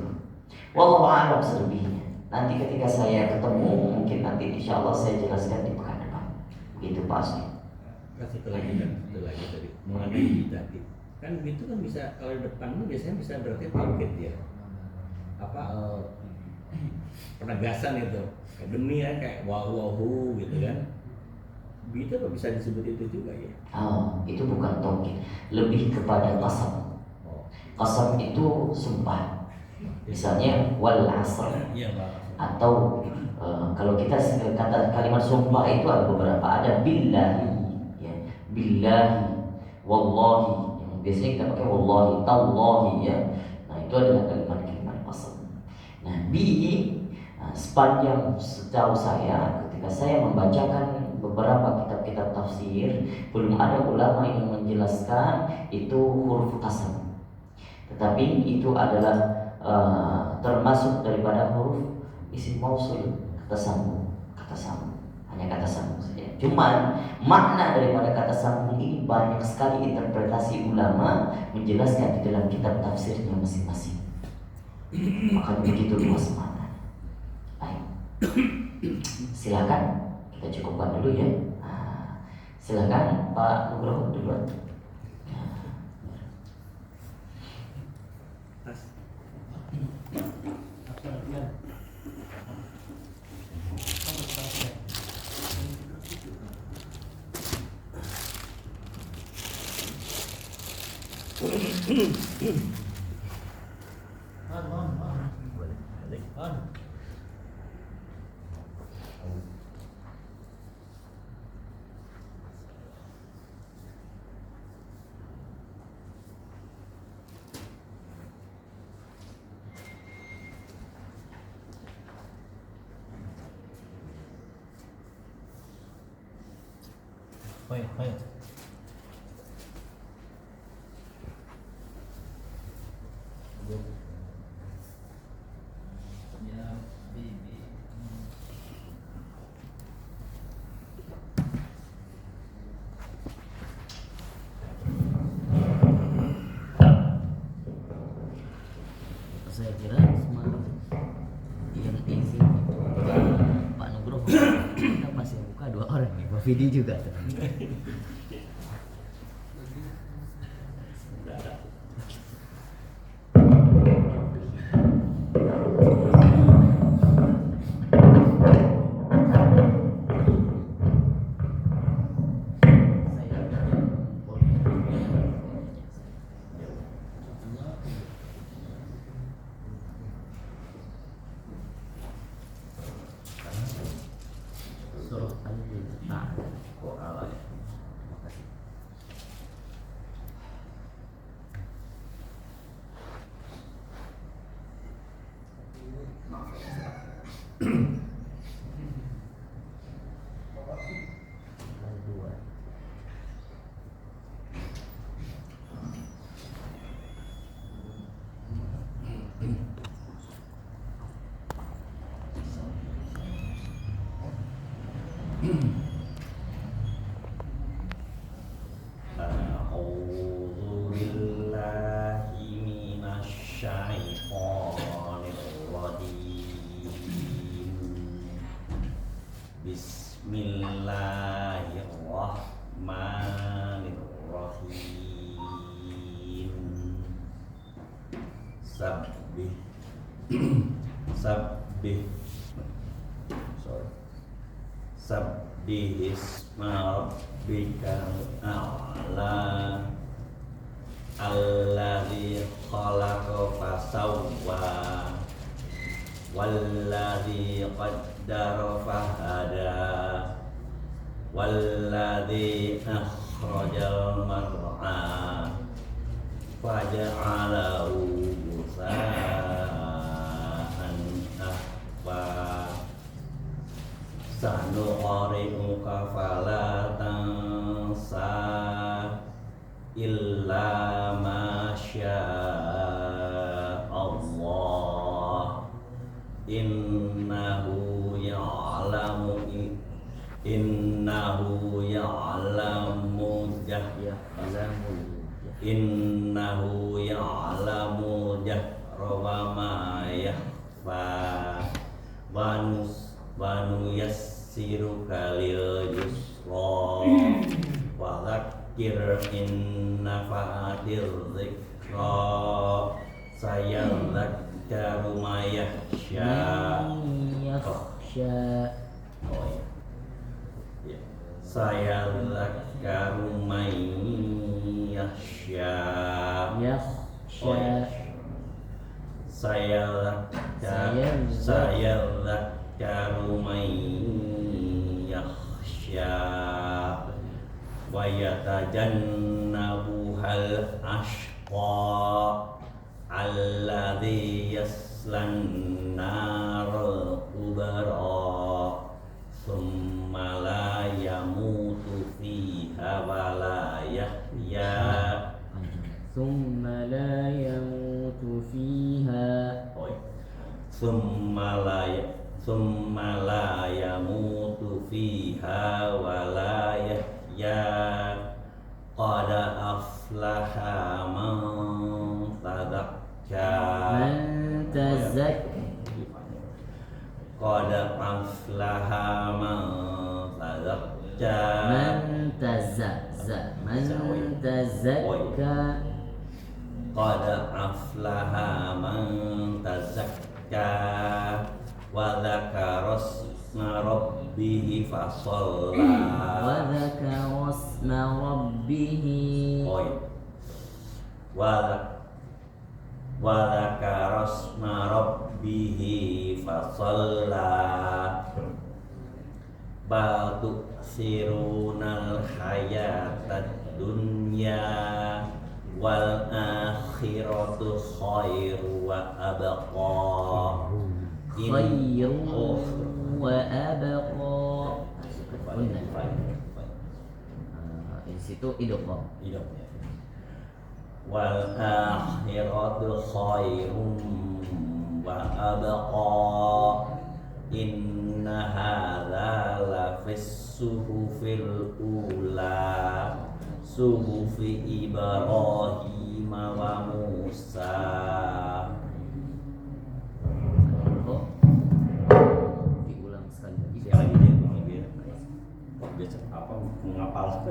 Wallahu a'lam selebihnya. Nanti ketika saya ketemu, mungkin nanti insya Allah saya jelaskan di pekan depan. Begitu Pak Asmi. Satu lagi tadi mengenai tadi. Kan itu kan bisa kalau di depan itu biasanya bisa berarti bangkit ya. Penegasan itu. Kayak demi ya, kayak wahu gitu kan. Itu apa bisa disebut itu juga ya? Oh, itu bukan taukid, lebih kepada qasam. Qasam itu sumpah. Misalnya wal asr. Iya, Pak. Atau kalau kita kata kalimat sumpah itu ada beberapa, ada billahi, ya, billahi, wallahi, yang biasanya kita pakai wallahi, tallahi, ya. Nah, itu adalah kalimat-kalimat qasam. Nah, sepanjang setahu saya, ketika saya membacakan beberapa kitab-kitab tafsir, belum ada ulama yang menjelaskan itu huruf qasam. Tetapi itu adalah termasuk daripada huruf isim mausul, kata sambung, hanya kata sambung saja. Cuman makna daripada kata sambung ini banyak sekali interpretasi ulama menjelaskan di dalam kitab tafsirnya masing-masing. Maka begitu luas makna. Baik, silakan kita cukupkan dulu ya. Silakan Pak Nugroho duluan. atas. Baik. Ya, bibi. Saya kira semalam yang izin itu Pak Nugroho kita masih buka 2 orang nih, Pak Vidi juga tuh. Suruh nah, kok awalnya. Makasih. Dua. A'udzu billahi minasy syaithanir rajim. Bismillahirrahmanirrahim. Sabbih Sabbih Sabbihisma rabbikal a'la alladzi khalaqa fasawwa walladzi qaddara fahada walladzi akhrajal mar'a faja'alahu ghusaa'an ahwa sanuqri'uka fala tansa illa ma syaa Allah innahu ya'lamu jahra wa ma yakhfa wa nuyassiruka lil yusra wa dzakir in nafa'atir dzikra sayadzakkaru may yakhsha. Sayadzakkaru may yakhsha. Sayadzakkaru may yakhsha wa yatajannabuhal ashqa alladzi yaslan naral kubra thumma la yamutu fiha wa la yahya. Thumma la yamutu fiha. Thumma la yamutu fiha wa la yahya. Qad aflaha man tazakka. Qad aflaha man tazakka. Man tazakka. qad aflaha man tazakka wa dzakara asma rabbih fasalla وذكر اسم ربه wa dzakara asma rabbih fasalla bal tu'thirunal hayatad dunya wal akhiratu khairu wa abqa خير وأبقى. Di situ idgham. wal akhiratu khairum wa abqa inna hadza la fis suhufil ula suhufi Ibrahim wa Musa. Diulang sekali lagi. Sekali lagi dia biasa apa menghafal.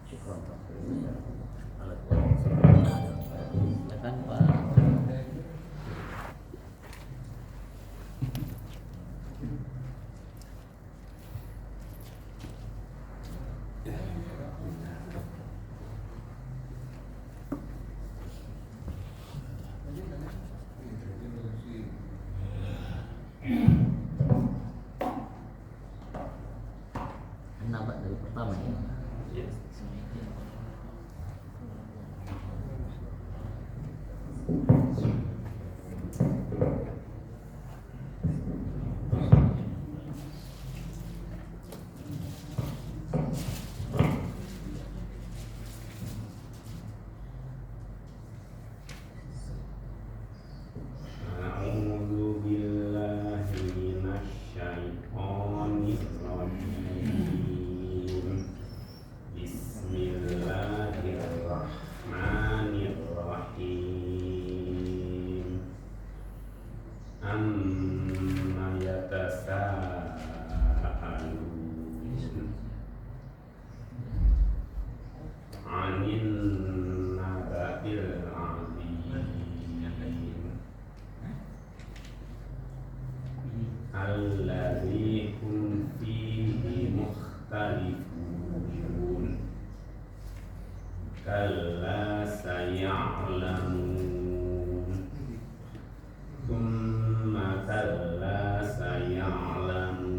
Syukran Pak. Silakan Pak. Nabat dari pertama ya. A'udzu billahi minasy syaithanir rajim. Bismillahirrahmanirrahim. Amma yatasaalun 'anil naba'il 'azim. Alladzi hum fihi mukhtalifun. Kalla saya'lamun. Tsumma kalla saya'lamun.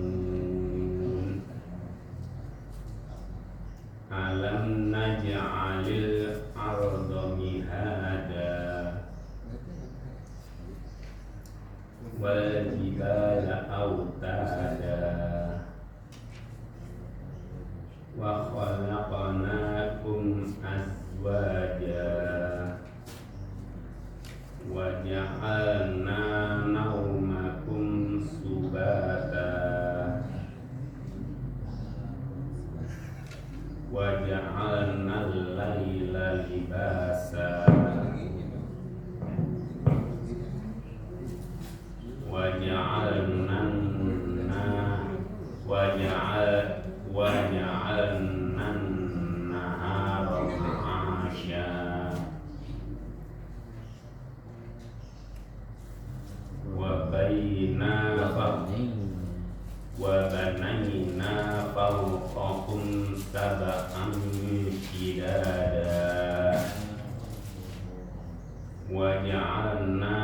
Alam naj'alil arda mihada wal jibala autada wa khalaqnakum azwaja wa ja'alna naumakum subata wa ja'alna al-laila libasa waja'alna an-nahara ma'asha wa banayna fawqakum sab'an shidada wa ja'alna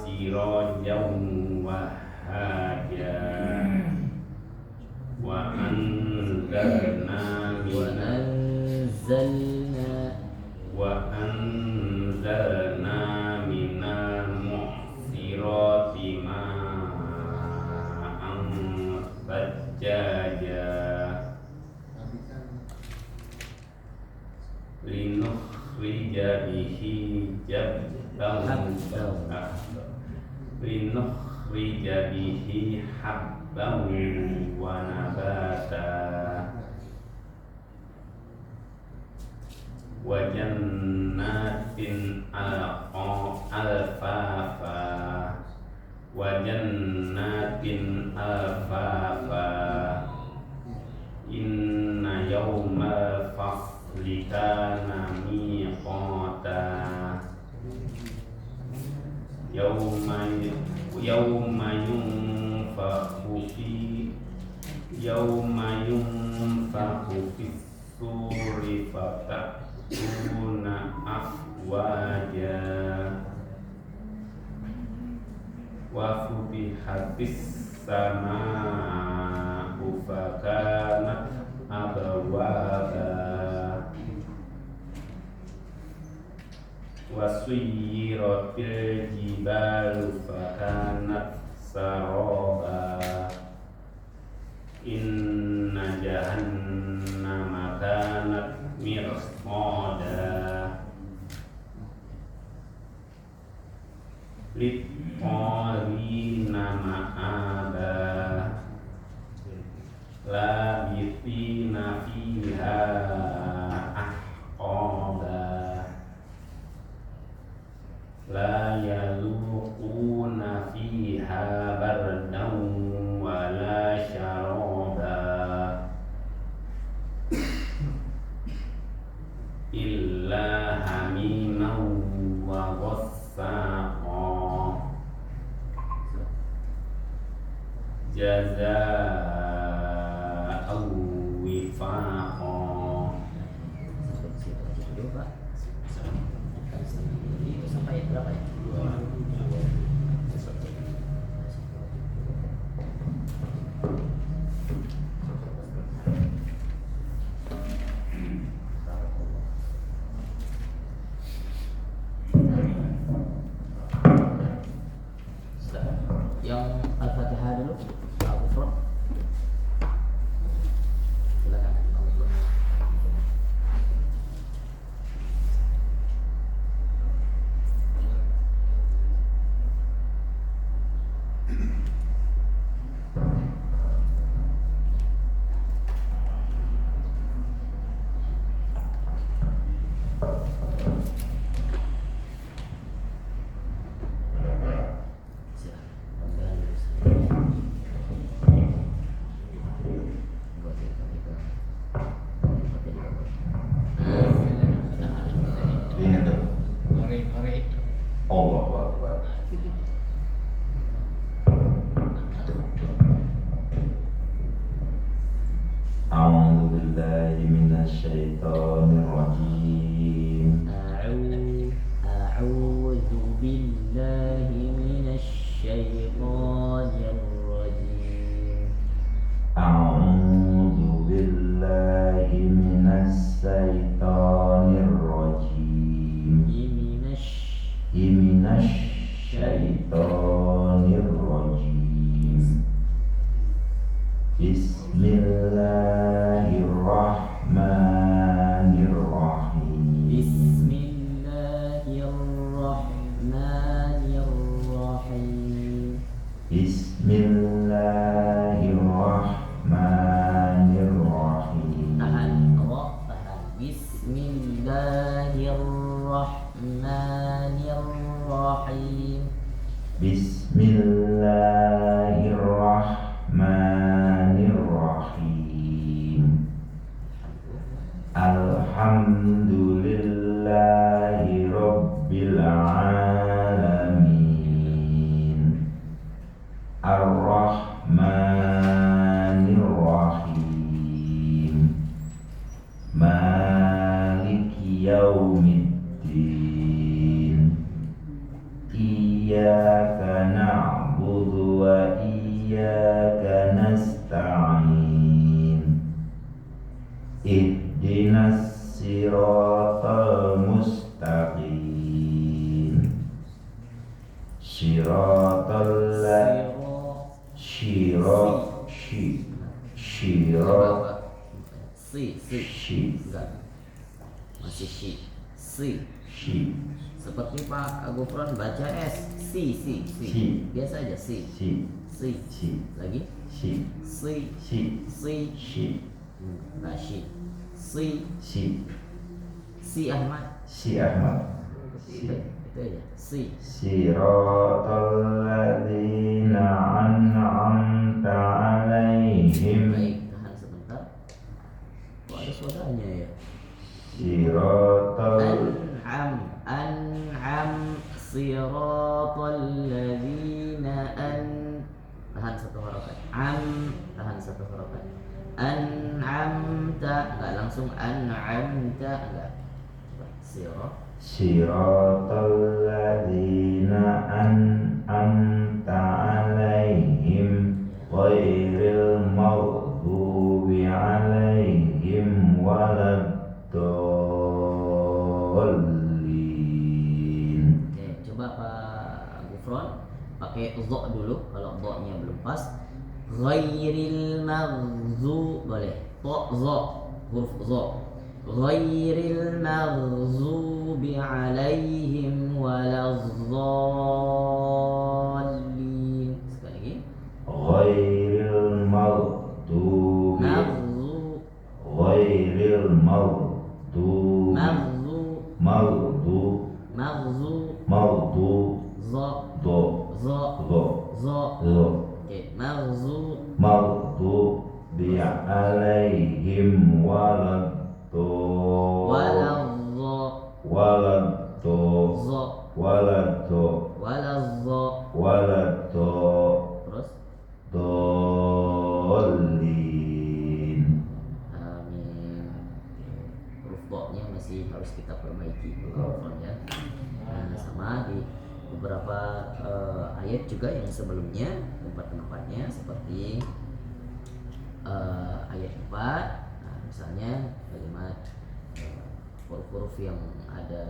sirajan wahhaja wa anzalna minal mu'sirati ma'an sajjaja linukhrija bihi habban wa nabata wa jannatin alfafa inna yawmal fasli yauma yunfakhu fis suri fatatuna afwaja wa futihatis samaa'u fakanat abwaba wa suyyiratil jibalu fakanat saraba inna jahannama kanat mirsada lit-tagina ma'aba labithina fiha ahqaba la yazuquna fiha bardan wala syaraba illa hamiman wa ghassaqa jazaa'an wifaqa. Sampai berapa ya? Yang Al-Fatihah dulu, Pak Gufron. Silakan. Bismillahirrahmanirrahim. Alhamdulillahi Rabbil Alamin. Ar-Rahmanir-Rahim. Maliki Yaumiddin. Iyyaka na'budu wa iyyaka nasta'in. Ihdinas siratal mustaqim. Siratal masih si. Seperti Pak Gufron baca S, si. Biasa aja si. Lagi si. Enggak si Ahmad. Itu aja si. Siratal ladzina an'amta 'alaihim. Baik, tahan sebentar. Kok ada suaranya ya? Siratal An'am siratal ladzina langsung an'amta enggak. Siratal ladzina an'amta 'alaihim ghairil maghdubi 'alaihim waladdallin. Oke, coba Pak Gufron pakai dha dulu kalau dha-nya belum pas. Ghairil maghdu boleh. Dha huruf dha. Ghairil maghdubi 'alaihim waladdallin. Sekali lagi. Ghairil maghdubi ghairil maghdubi maghdu Za do za do za. do Oke, maghdubi maghdubi 'alaihim waladdo waladdo za waladdo waladdo terus dolin. amin. Huruf dha-nya masih harus kita perbaiki ya. Nah, sama di beberapa ayat juga yang sebelumnya tempat-tempatnya seperti ayat 4. Nah, misalnya kalimat huruf-huruf yang ada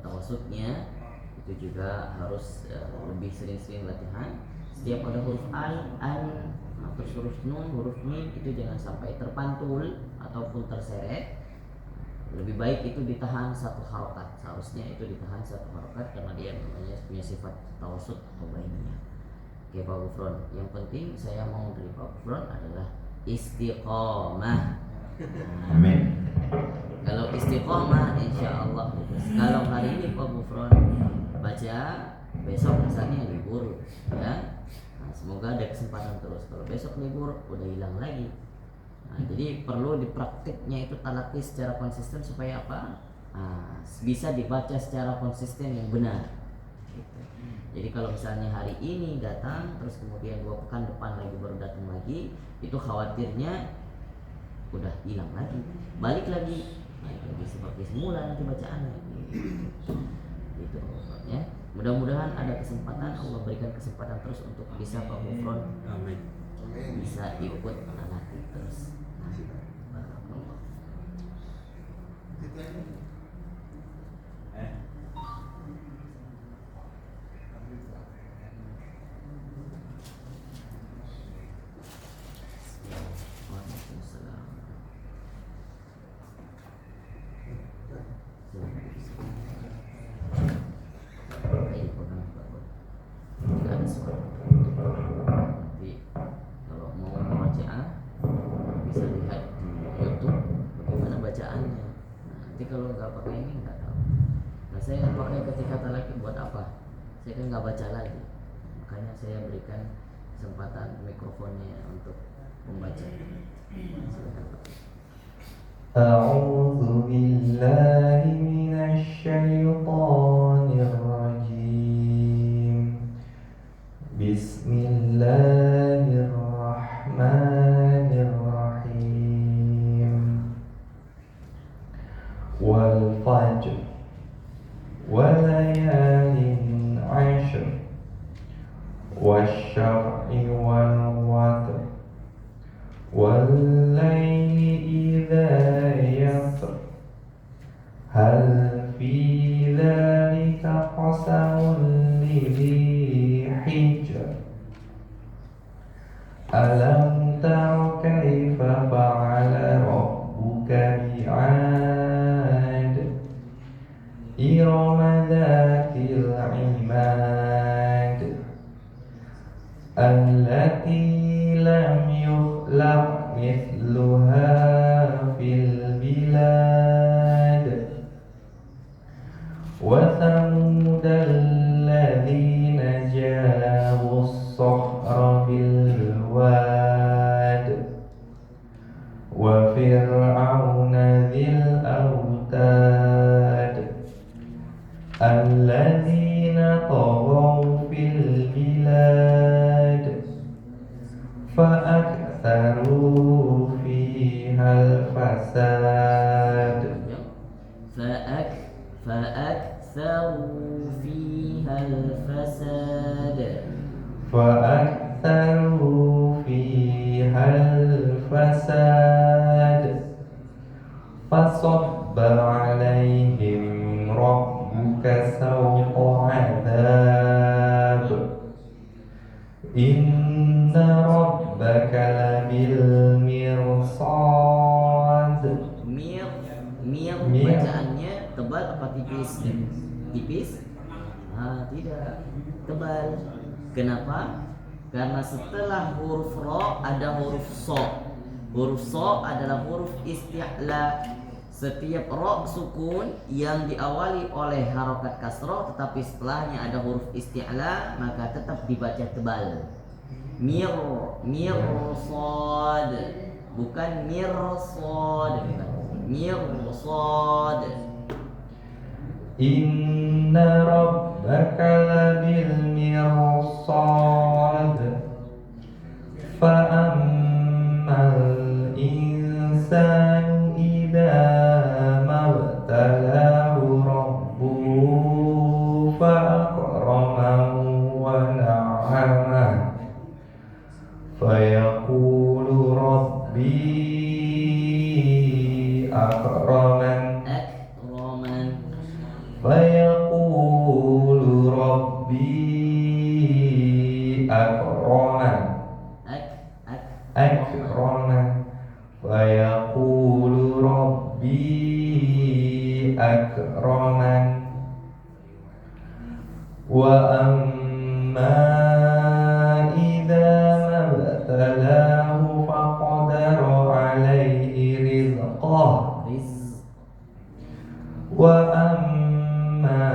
tawassutnya itu juga harus lebih sering-sering latihan. Setiap ada huruf an, terus huruf nun, huruf mim itu jangan sampai terpantul ataupun terseret. Lebih baik itu ditahan satu harokat. Seharusnya itu ditahan satu harokat karena dia namanya punya sifat tawassut atau bainnya. Oke Pak Gufron, yang penting saya mau dari Pak Gufron adalah istiqomah. Amin. Kalau istiqomah insya Allah lulus. Kalau hari ini Pak Gufron baca, besok misalnya libur ya. Nah, semoga ada kesempatan terus. Kalau besok libur udah hilang lagi. Nah, jadi perlu dipraktiknya itu talaki secara konsisten supaya apa? Nah, bisa dibaca secara konsisten yang benar. Gitu. Jadi kalau misalnya hari ini datang, terus kemudian 2 pekan depan lagi baru datang lagi, itu khawatirnya udah hilang lagi, balik lagi seperti semula nanti bacaannya. Gitu ya. Mudah-mudahan ada kesempatan, Allah berikan kesempatan terus untuk bisa Pak Gufron bisa ikut latih terus. Nanti kalau mau bacaan bisa lihat di YouTube bagaimana bacaannya. Nah, nanti kalau nggak pakai ini nggak tahu. Nah, saya pakai ketika talaki buat apa? Saya kan nggak baca lagi, makanya saya berikan kesempatan mikrofonnya untuk membaca. Silakan Pak. أعوذ بالله من الشيطان الرجيم بسم الله الرحمن الرحيم والفجر وليال عشر والشفع والوتر والليل إذا يسر هل في ذلك قسم لذي حجر ألم تر كيف فعل ربك بعاد إرم ذات العماد التي لم يخلق مثلها في البلاد وثمود الذين جابوا الصخر بالواد وفرعون ذي الأوتاد الذين طغوا في البلاد فأكثروا فيها الفساد فأكثروا فيها الفساد فصب عليهم ربك سوط عذاب إن ربك لبالمرصاد. Mir Mir. bacaannya tebal apa tipis? Tipis? Tidak, tebal. Kenapa? Karena setelah huruf ro ada huruf so. Huruf so adalah huruf isti'la. Setiap ro sukun yang diawali oleh harokat kasroh, tetapi setelahnya ada huruf isti'la, maka tetap dibaca tebal. Mirsad, bukan mirsad, mirsad. Inna rabbaka labil mirsad fa'ammal insanu idza mabtalahu rabbuhu fa'akramahu wa na'amahu fayaqulu rabbi akraman fayaqulu rabbi akraman fayaqulu rabbi akraman wa amma idza mabtalahu faqadara alayhi rizqah wa amma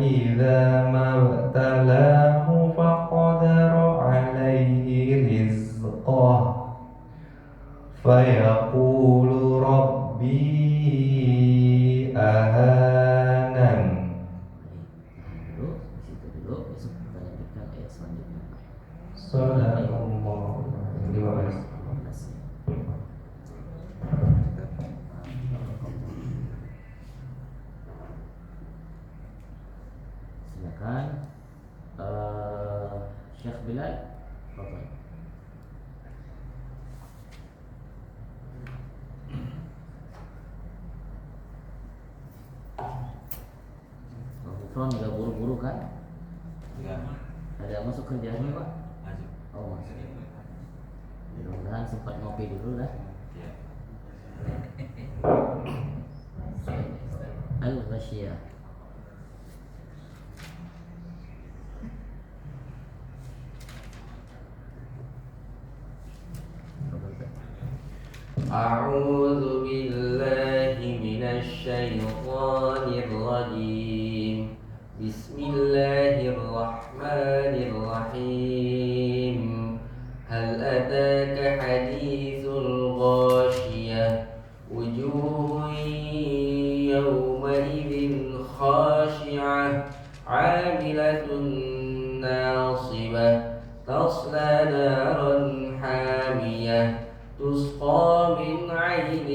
idza mabtalahu faqadara alayhi rizqah fayaqulu rabbi ahanan. Situ dulu, besok kita lanjutkan ayat selanjutnya. Sadaqallah. 15. Silakan Syekh Bilal. Bapak. Pak Gufron udah buru-buru kan? Enggak. Ada masuk kerjaannya Pak? Masuk. Oh masuk. Mudah-mudahan sempat ngopi dulu lah. Ya. Al-Ghasyiyah. أعوذ بالله من الشيطان الرجيم بسم الله الرحمن الرحيم هل أتاك حديث الغاشية وجوه يومئذ خاشعة عاملة ناصبة تصلى نارا حامية تسقى من عين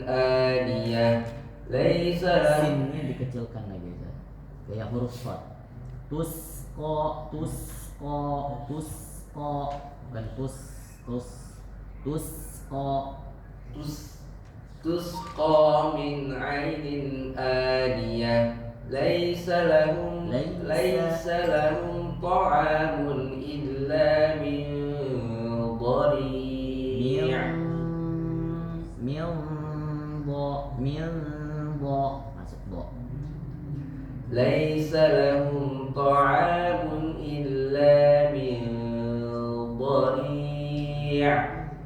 آنية ليس Sinnya dikecilkan lagi ya. Kayak huruf shad. Tusko, bukan tusko. تسقى من عين آنية ليس لهم طعام إلا من ضريع Masuk bo. ليس لهم طعام إلا من ضريع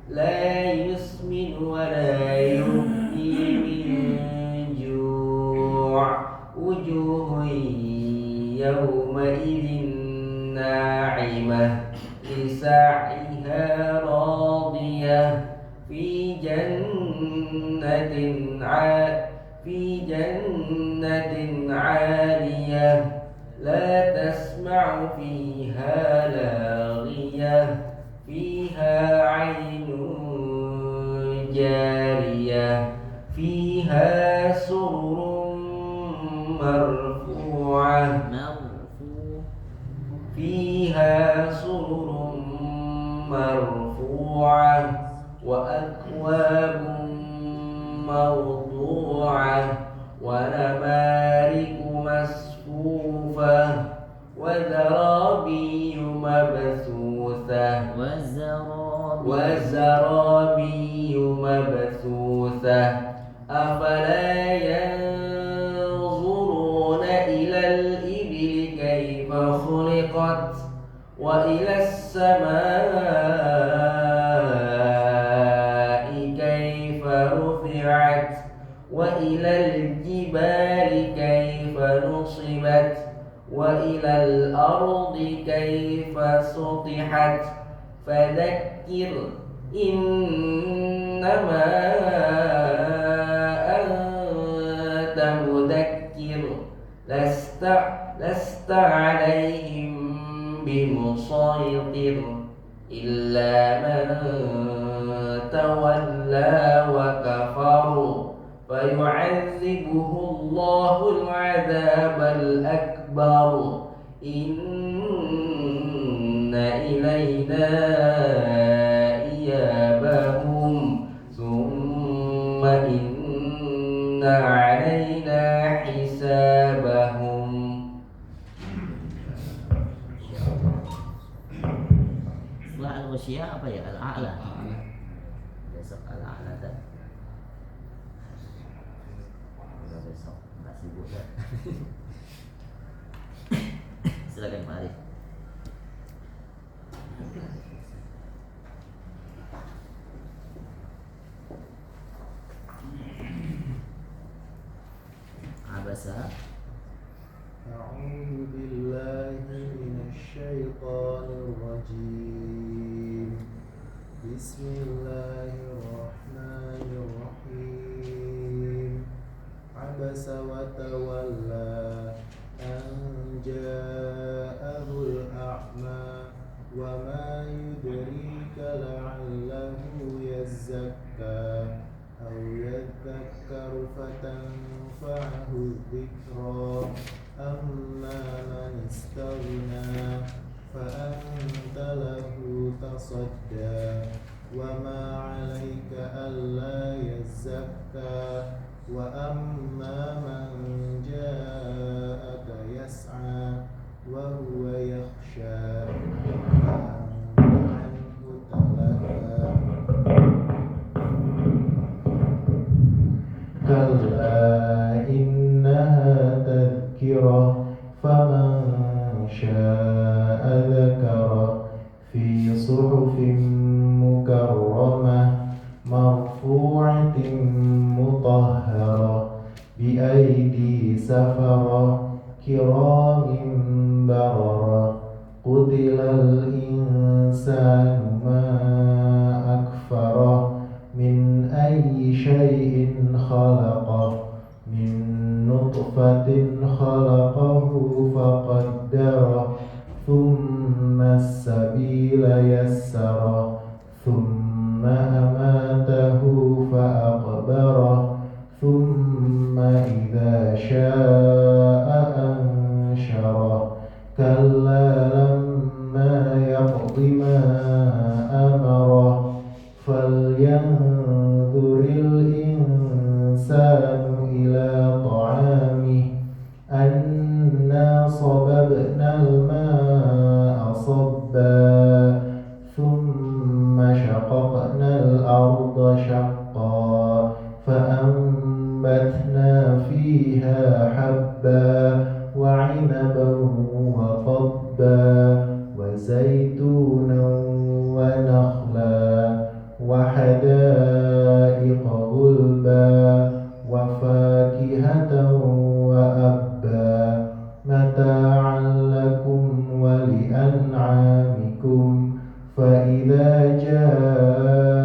لا يسمن ولا يغني من جوع وجوه يومئذ ناعمة لسعيها راضية في جنة عالية لا تسمع فيها لاغية فيها عين جارية فيها سرر مرفوعة مرفوعة وأكواب موضوعة ونمارق مصفوفة وزرابي مبثوثة وزرابي مبثوثة أفلا ينظرون إلى الإبل كيف خلقت وإلى السماء كيف رفعت وإلى الجبال كيف نصبت وإلى الأرض كيف سطحت فذكر إنما أنت مذكر لست عليهم بمسيطر إلا من تولى وكفر فيعذبه الله العذاب الأكبر إن إلينا إيابهم ثم إن علينا حسابهم. Setelah al-ghasyiyah apa ya? Al-a'la. Besok al-a'la dan besok nggak sibuk ya. Silakan Pak Arif. Abasa. أعوذ بالله من الشيطان الرجيم بسم الله الرحمن الرحيم عبس وتولى أن جاءه الأعمى وما يدريك لعله يزكى أو يذكر فتنفعه الذكرى أما من استغنى فأنت له تصدى وما عليك ألا يزكى وأما من جاءك يسعى وهو يخشى فأنت عنه تلهى كلا إنها تذكرة فمن شاء ذكره في صحف مكرمة مرفوعة مطهرة بأيدي سفرة كرام بررة قتل الإنسان ما أكفره من أي شيء خلقه من نطفة خلقه فقدره ثم السبيل يسره ثم أماته فأقبره ثم إذا شاء أنشره كلا لما يقض ما أمره فلينظر الإنسان إلى طعامه أنا صببنا الماء صبا ثم شققنا الأرض شقا فأنبتنا فيها حبا وعنبا وقضبا وزيتونا ونخلا وحدائق غلبا وفاكهة وأبا متاعا لكم ولأنعامكم فإذا جاءت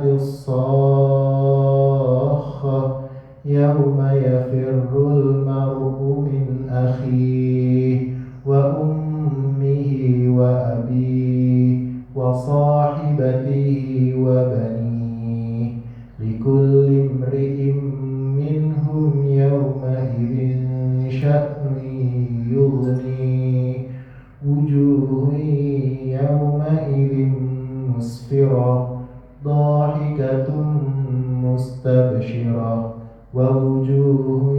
الصاخة يوم يفر المرء مسفرة ضاحكة مستبشرة ووجوه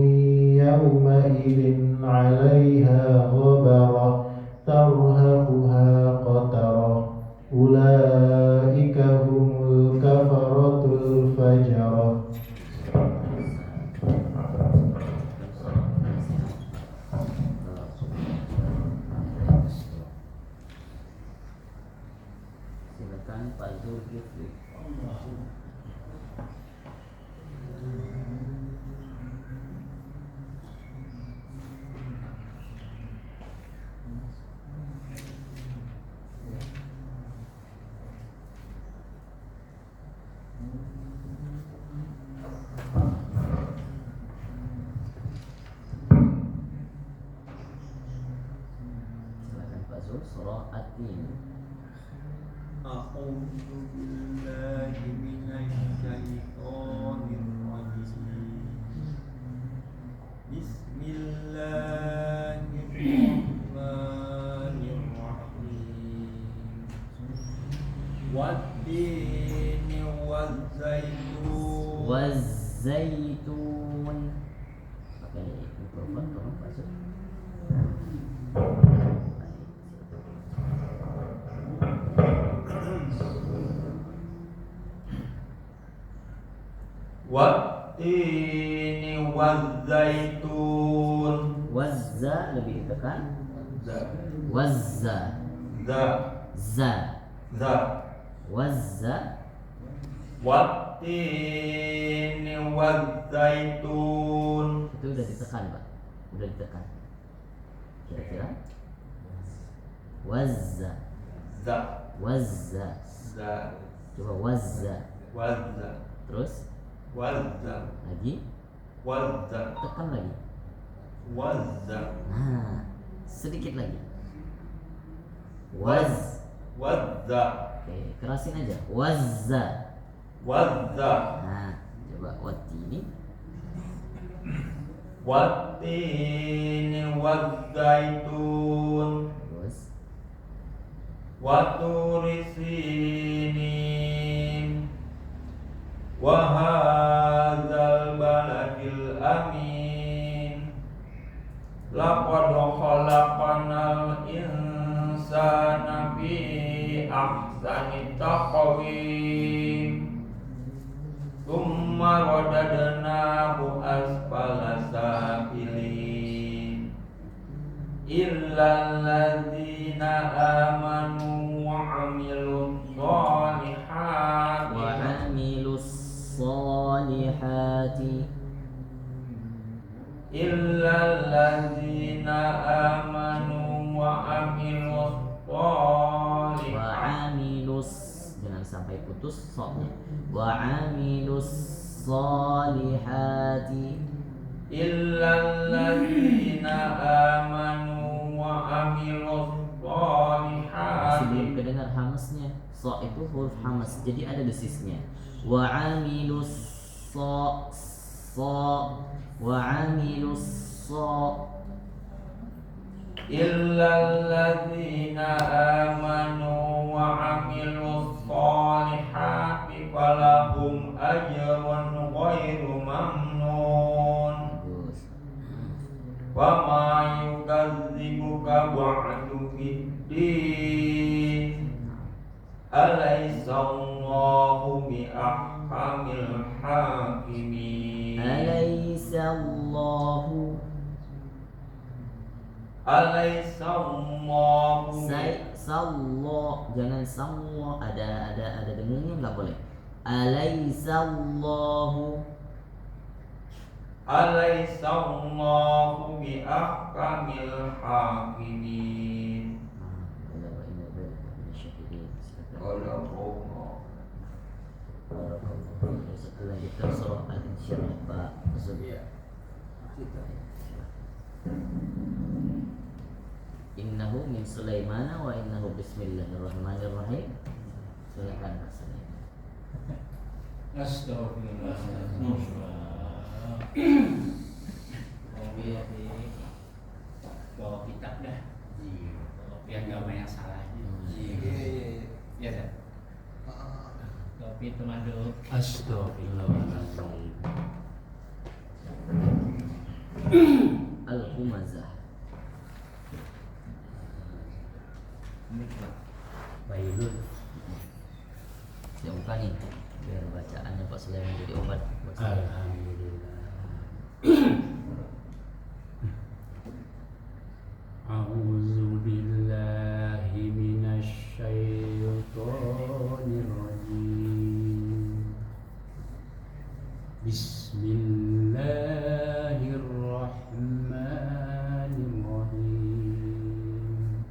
يومئذ عليها غبرة ترهقها قترة أولئك هم الكفرة الفجرة. Silakan Pak Zulkifli. Silakan Pak Zul, surah At-Tin. أعوذ بالله من الشيطان الرجيم بسم الله الرحمن الرحيم والتين والزيتون Wazzaitun. Pakai mikrofon tolong Pak Zul. والتين والزيتون Wazza lebih ditekan. ذا Wazza. ذا Za. ذا Wazza. والتين والزيتون Itu udah ditekan Pak. Udah ditekan. Kira-kira. Wazza. ذا Wazza. ذا Coba wazza. وزا Terus وزا lagi. وزا Tekan lagi. وزا Nah, sedikit lagi. Waz. وزا Oke, kerasin aja. Wazza. وزا Nah, coba wati ini. والتين والزيتون Terus وطور سينين وهذا البلد الأمين لقد خلقنا الإنسان في أحسن تقويم ثم رددناه أسفل سافلين إلا الذين آمنوا وعملوا الصالحات وعملوا الصالحات. إلا الذين آمنوا وعملوا الصالحات Wa'amilus, jangan sampai putus soknya. Wa'amilus solihati. إلا الذين آمنوا وعملوا الصالحات Sebelum kedengar hamasnya, so itu huruf hamas, jadi ada desisnya. Wa'amilus wa'amilus إلا الذين آمنوا وعملوا الصالحات فلهم أجر غير ممنون وما يكذبك بعد في الدين أليس الله بأحكم الحاكمين Alaysa Allahu Sallallahu jangan sallallahu, ada dengungnya nggak boleh. Alaysallahu bi ahkamil hakimin. Selanjutnya surah Al-Insyirah Pak Zubiya. Innahu min Sulaimana wa innahu bismillahirrahmanirrahim. Silakan Pak Sulaiman. Astagfirullahaladzim. Bawa kitab dah. Biar nggak banyak salahnya. Iya dah. kopi itu madu. Astagfirullahaladzim. Al-Humazah. Bailun. Saya ungkapin biar bacaannya Pak Sulaiman jadi obat buat saya. Alhamdulillah. A'udzu billahi minasy syaithanir rajim. Bismillahirrahmanirrahim.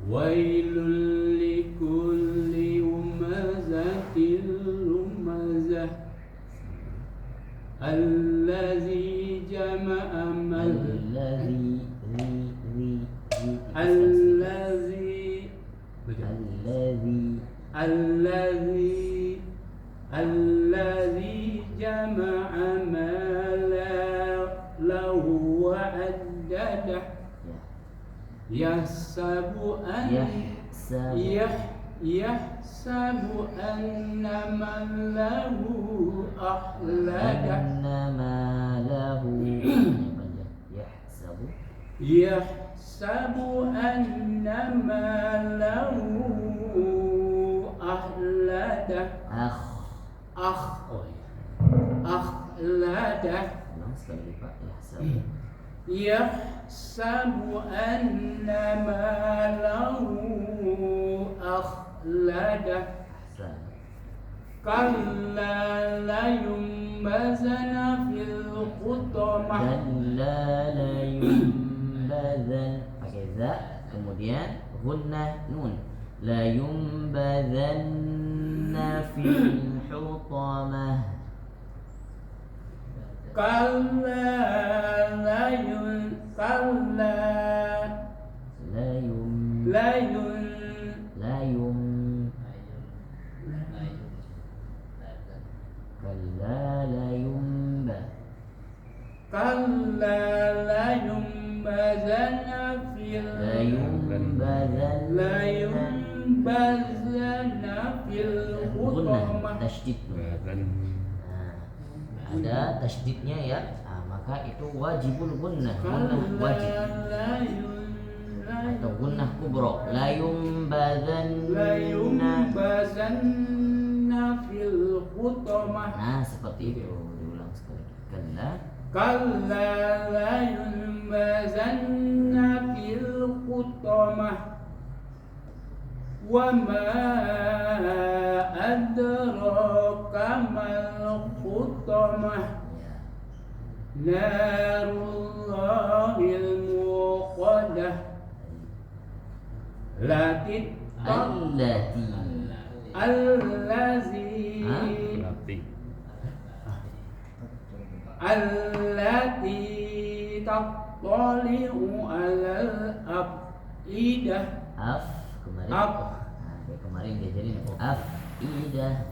Wailul likulli humazatil lumazah allazi jama'a mal allazi jama'a malahu wa addadah yahsabu anna malahu akhladah yahsabu anna malahu akhladah akhladah Ulang sekali Pak. yahsabu anna malahu akhladah kalla la yumbazana fil hutamah pakai za, kemudian gunnah nun. La yumbazanna fil hutamah. kalla la yumbazana fil hutamah. Tasydid. Ada tasydidnya ya. Maka itu wajibul gunnah. Gunnah wajib. Atau gunnah kubro. La yumbazanna fil hutamah. Nah, seperti itu. Diulang sekali. Kalla la yumbazanna fil hutamah. Wa ma adraka mal hutamah. Narullahil muqaddah. Allati tattali'u alal afidah. Kemarin diajarin afidah.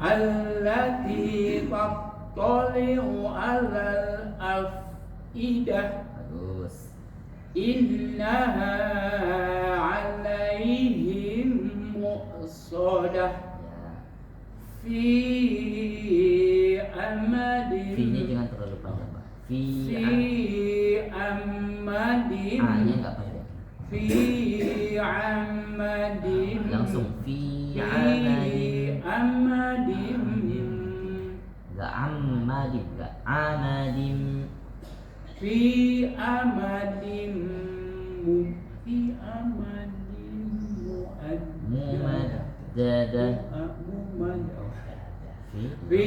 Allati tattali'u alal afidah. Bagus. Innaha 'alaihim mu'sadah. Fi amadin. Fi-nya jangan terlalu panjang, Pak. Fi amadin. A-nya enggak panjang. Fi amadin. Langsung fi amadin. Enggak amadin, enggak amadim. Fi amadin mumaddadah. Fi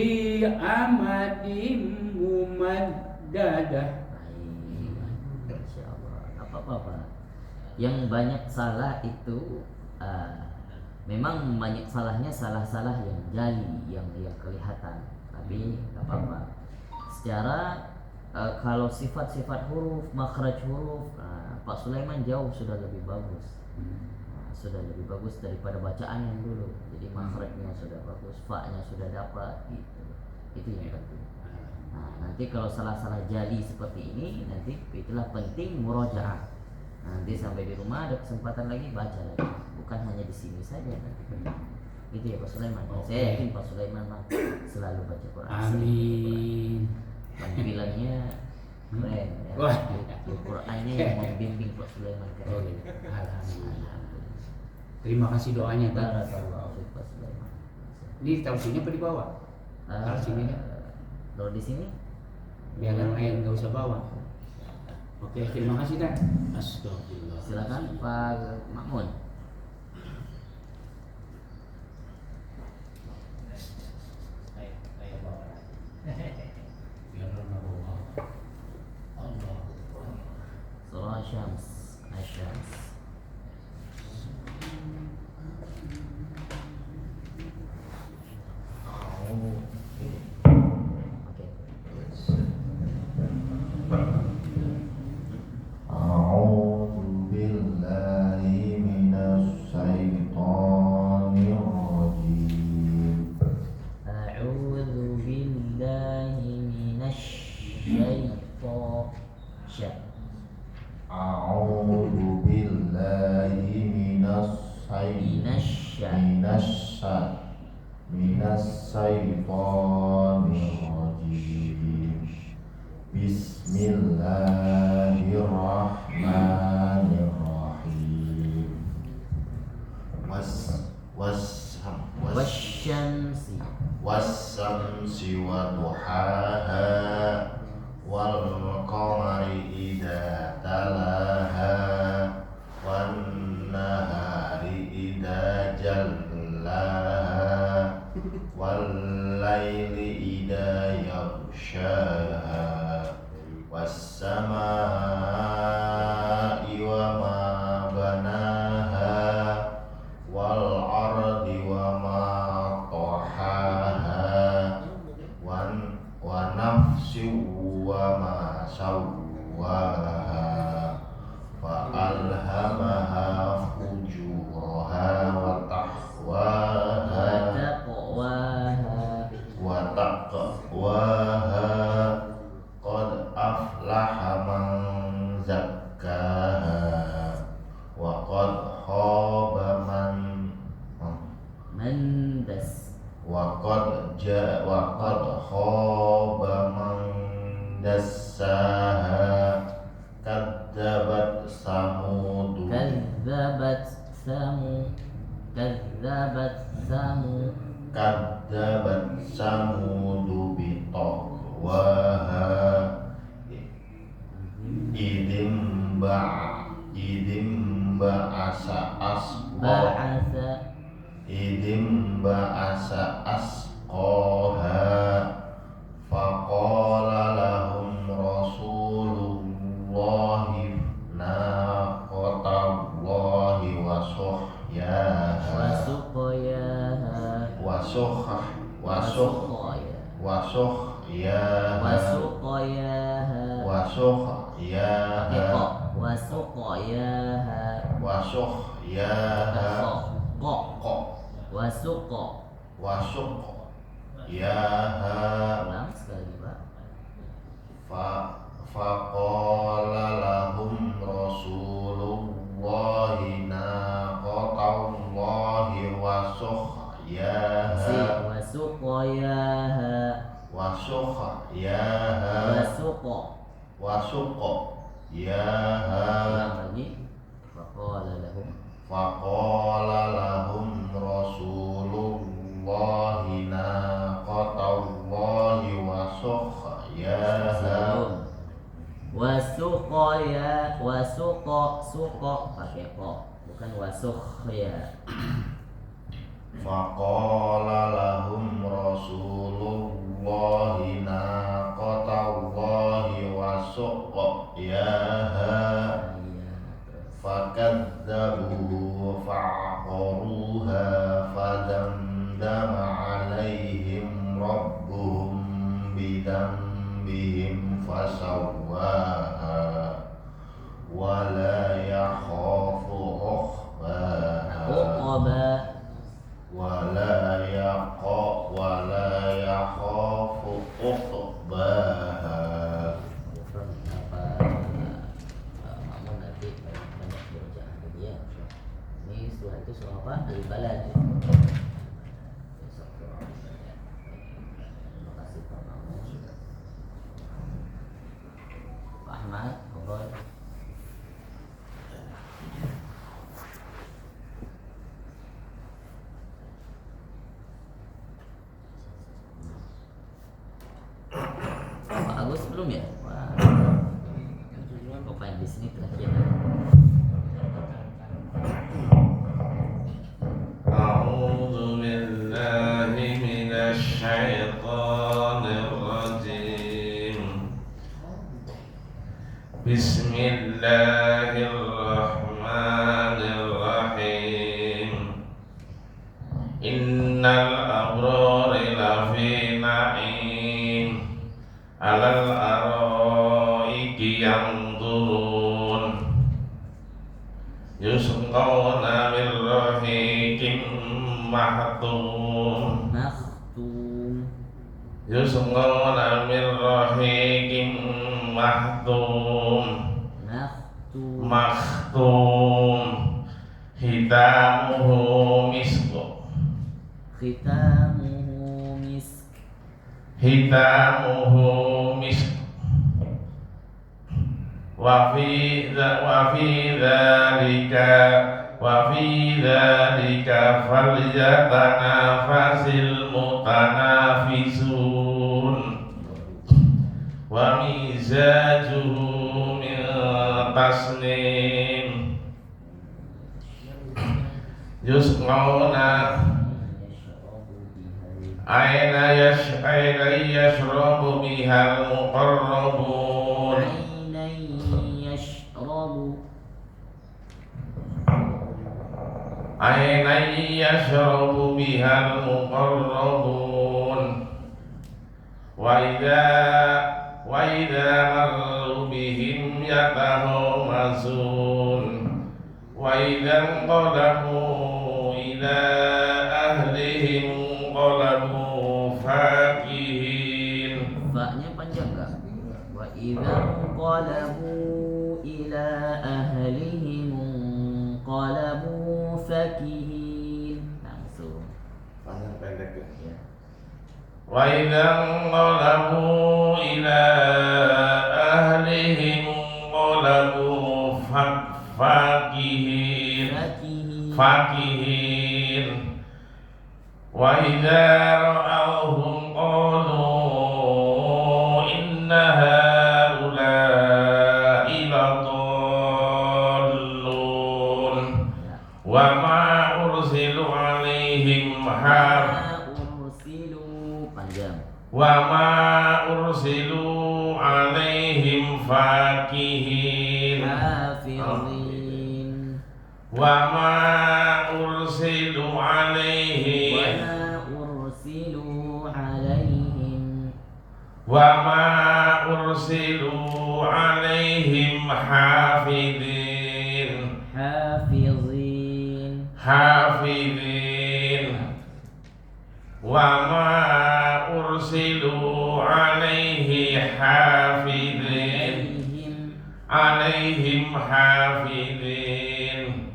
amadin mumaddadah. Insyaallah. Apa-apa. Yang banyak salah itu memang banyak salahnya salah-salah yang jali, yang kelihatan. Tapi nggak apa-apa. Secara kalau sifat-sifat huruf, makhraj huruf, Pak Sulaiman jauh sudah lebih bagus. Sudah lebih bagus daripada bacaan yang dulu. Jadi makhrajnya sudah bagus, fa-nya sudah dapat gitu. Itu yang penting. Nanti kalau salah-salah jali seperti ini, nanti itulah penting murojaah. Nanti sampai di rumah ada kesempatan lagi baca lagi. bukan hanya di sini saja gitu ya Pak Sulaiman. Saya yakin Pak Sulaiman selalu baca Quran. Amin. Tampilannya keren ya. Wah. Qurannya yang membimbing Pak Sulaiman Oh, keren. gitu. Alhamdulillah. Terima kasih doanya Pak. Barakallahu fiik Pak Sulaiman. Ini taruh sini apa di bawah? Taruh sini ya. Kalau di sini Biar yang lain nggak usah bawa. Oke, terima kasih Dan. Astagfirullah. silakan Pak Makmun. Surah Syams, Asy-Syams. Oke. أعوذ بالله من الشيطان الرجيم A'udzu billahi minasyaitonir أعوذ بالله من الشيطان الرجيم بسم الله الرحمن الرحيم wasyamsi والشمس وضحاها والقمر إذا تلاها والنهار إذا جلاها والليل إذا يغشاها والسماء وما بناها والأرض وما طحاها ونفس وما سواها فألهمها فجورها وتقواها قد أفلح من زكاها وقد خاب من وقد خاب من دساها كذبت ثمود بطغواها إذ انبعث أشقاها فقال لهم رسول الله ناقة الله Ulang sekali Pak. فقال لهم رسول الله ناقة الله وسقياها Ulang lagi. فقال لهم رسول الله ناقة الله suqa pakai ko, bukan wasukhya. فقال لهم رسول الله ناقة الله وسقياها فكذبوه فعقروها فدمدم عليهم ربهم بذنبهم فسواها ولا يخاف عقباها ولا يخاف عقباها. Namun nanti banyak belajar dia. Ini setelah itu balad. Besok doa ibadah. Terima kasih Pak Mamun. Pak Ahmad, ngobrol. Pak Agus belum ya? Wah. Pokoknya di sini terakhir. A'udzu billahi minasy syaithanir rajim. Bismillahirrahmanirrahim. Innal abrara lafi na'im 'alal araiki yanzurun yusqawna min rahiqin mahtum Maktum. yusqawna min rahiqin mahtum Maktum. makhtum hitamuhu misku Khitamuhu misk. hitamuhu misk wa fi dzalika falyatanafasil mutanafisun wa mizajuhu min tasnim yusqawna aina yashrabu bihal muqarrabun Ainan yashrabu. aynan yashrabu bihal muqarrabun wa idza marru bihim yatahawazun wa idza qadamu ila ahlihim qalabu fakihin. Fa-nya panjang enggak? Wa idza qalabu ila ahlihim qalabu fakihin. Langsung. Panjang pendek Ya. wa idza qalabu ila ahlihim qalabu fakihin fakihin wa idza ra'awhum qalu inna haula'i ladallun wa ma ursilu alaihim Panjang. wa ma ursilu alaihim fakihin Hafizin. wa ma ursilu alaihim wa ma ursilu alaihim hafidin hafidin wa ma ursilu alaihi hafidin alaihim hafidin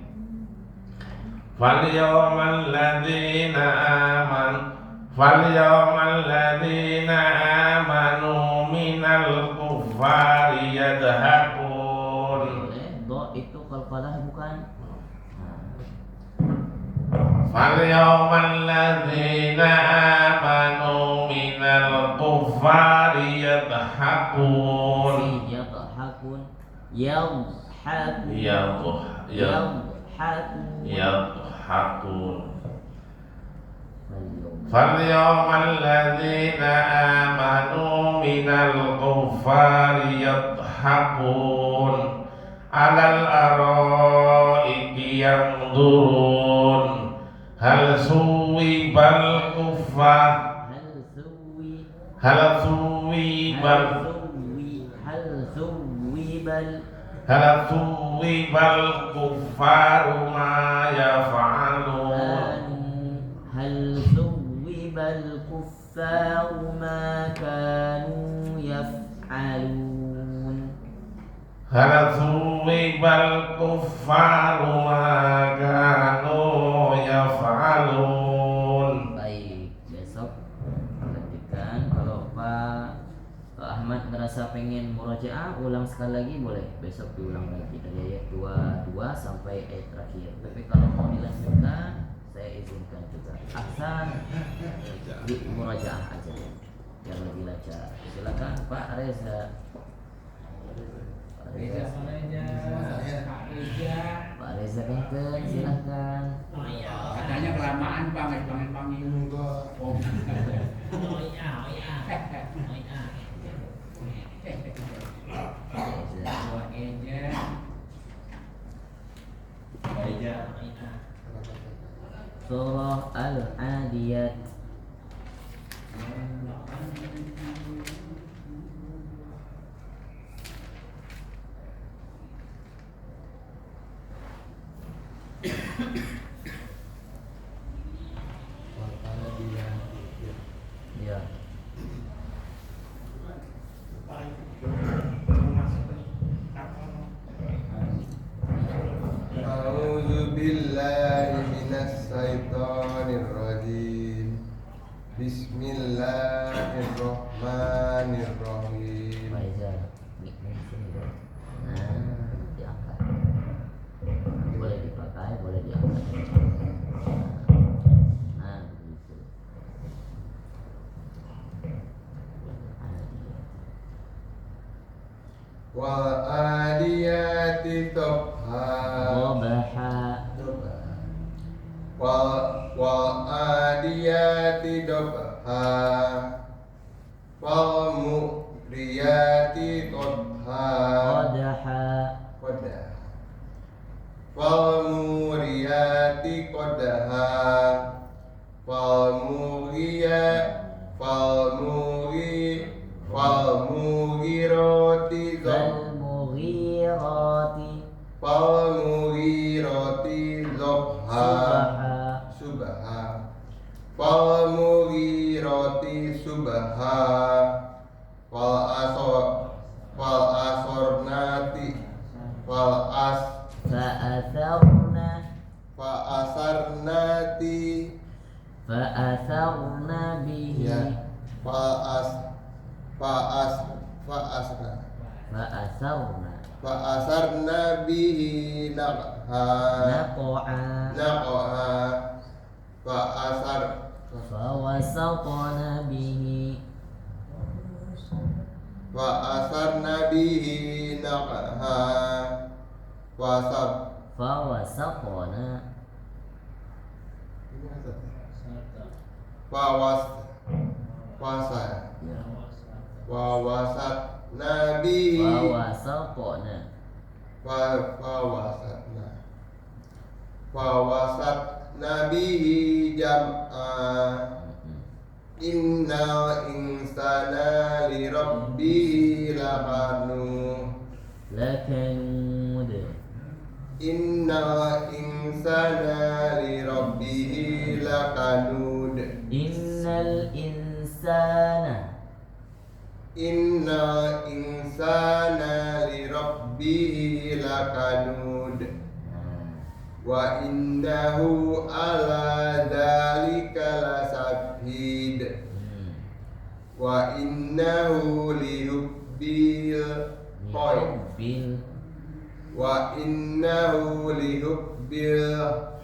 falyawmal ladzina amanu minal kuffari yadhakun. Do itu qalqalah bukan? Falyawmal ladzina amanu minal kuffari yadhakun. Yadhakun. Yadhakun. Falyawmal ladzina amanu minal kuffari yadhakun 'alal araiki yanzurun hal suwibal kuffar hal suwibal kuffaru ma yaf'alun الكفار ما كانوا يفعلون هل ثوب الكفار ما كانوا يفعلون. Baik, besok perhatikan kalau Pak Ahmad merasa pengen murojaah ulang sekali lagi boleh, besok diulang lagi dari ayat 22 sampai ayat terakhir. Tapi kalau mau dilanjutkan saya izinkan juga. Ahsan di murojaah aja biar lebih lancar. Silakan Pak Reza. Pak Reza Kenten, silahkan. Katanya kelamaan Pak, nggak panggil Om. Surah Al-Adiyat. Ya. A'udzu billahi minas syaitonir rajim. Bismillahirrahmanirrahim. Diangkat. Boleh dipakai, boleh diangkat. Nah, begitu. Wal adiyati dhabha. Wal adiyati dhabha. Wal muriyati qadha. Wal muriyati qadha. Wal mughirati subha. Wal asornati. Fa'atharna bihi. Ya. Fa'asarna bihi naqha. Fawasatna bihi naqha. Fawasatna bihi jam'a. Innal insana li rabbihi lakanud. Innal insana li rabbihi lakanud. Innal insana li rabbihi lakanud. Wa innahu ala dzalika lasabhid. Wa innahu lihubbil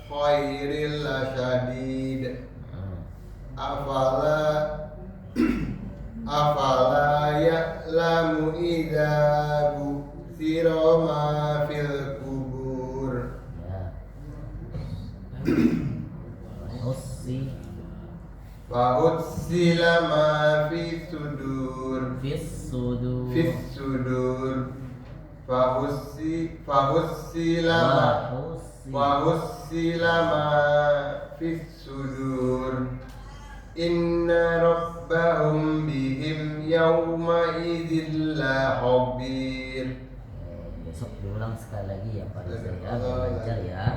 khairil lasyadid. Afala ya'lamu idza bu'thira ma fil kubur. Fa'utsila ma fis sudur. Fahussila ma fis sudur. Inna rabbahum bihim yawma idzin la khabir. Besok diulang sekali lagi ya Pak Reza ya, biar lancar ya.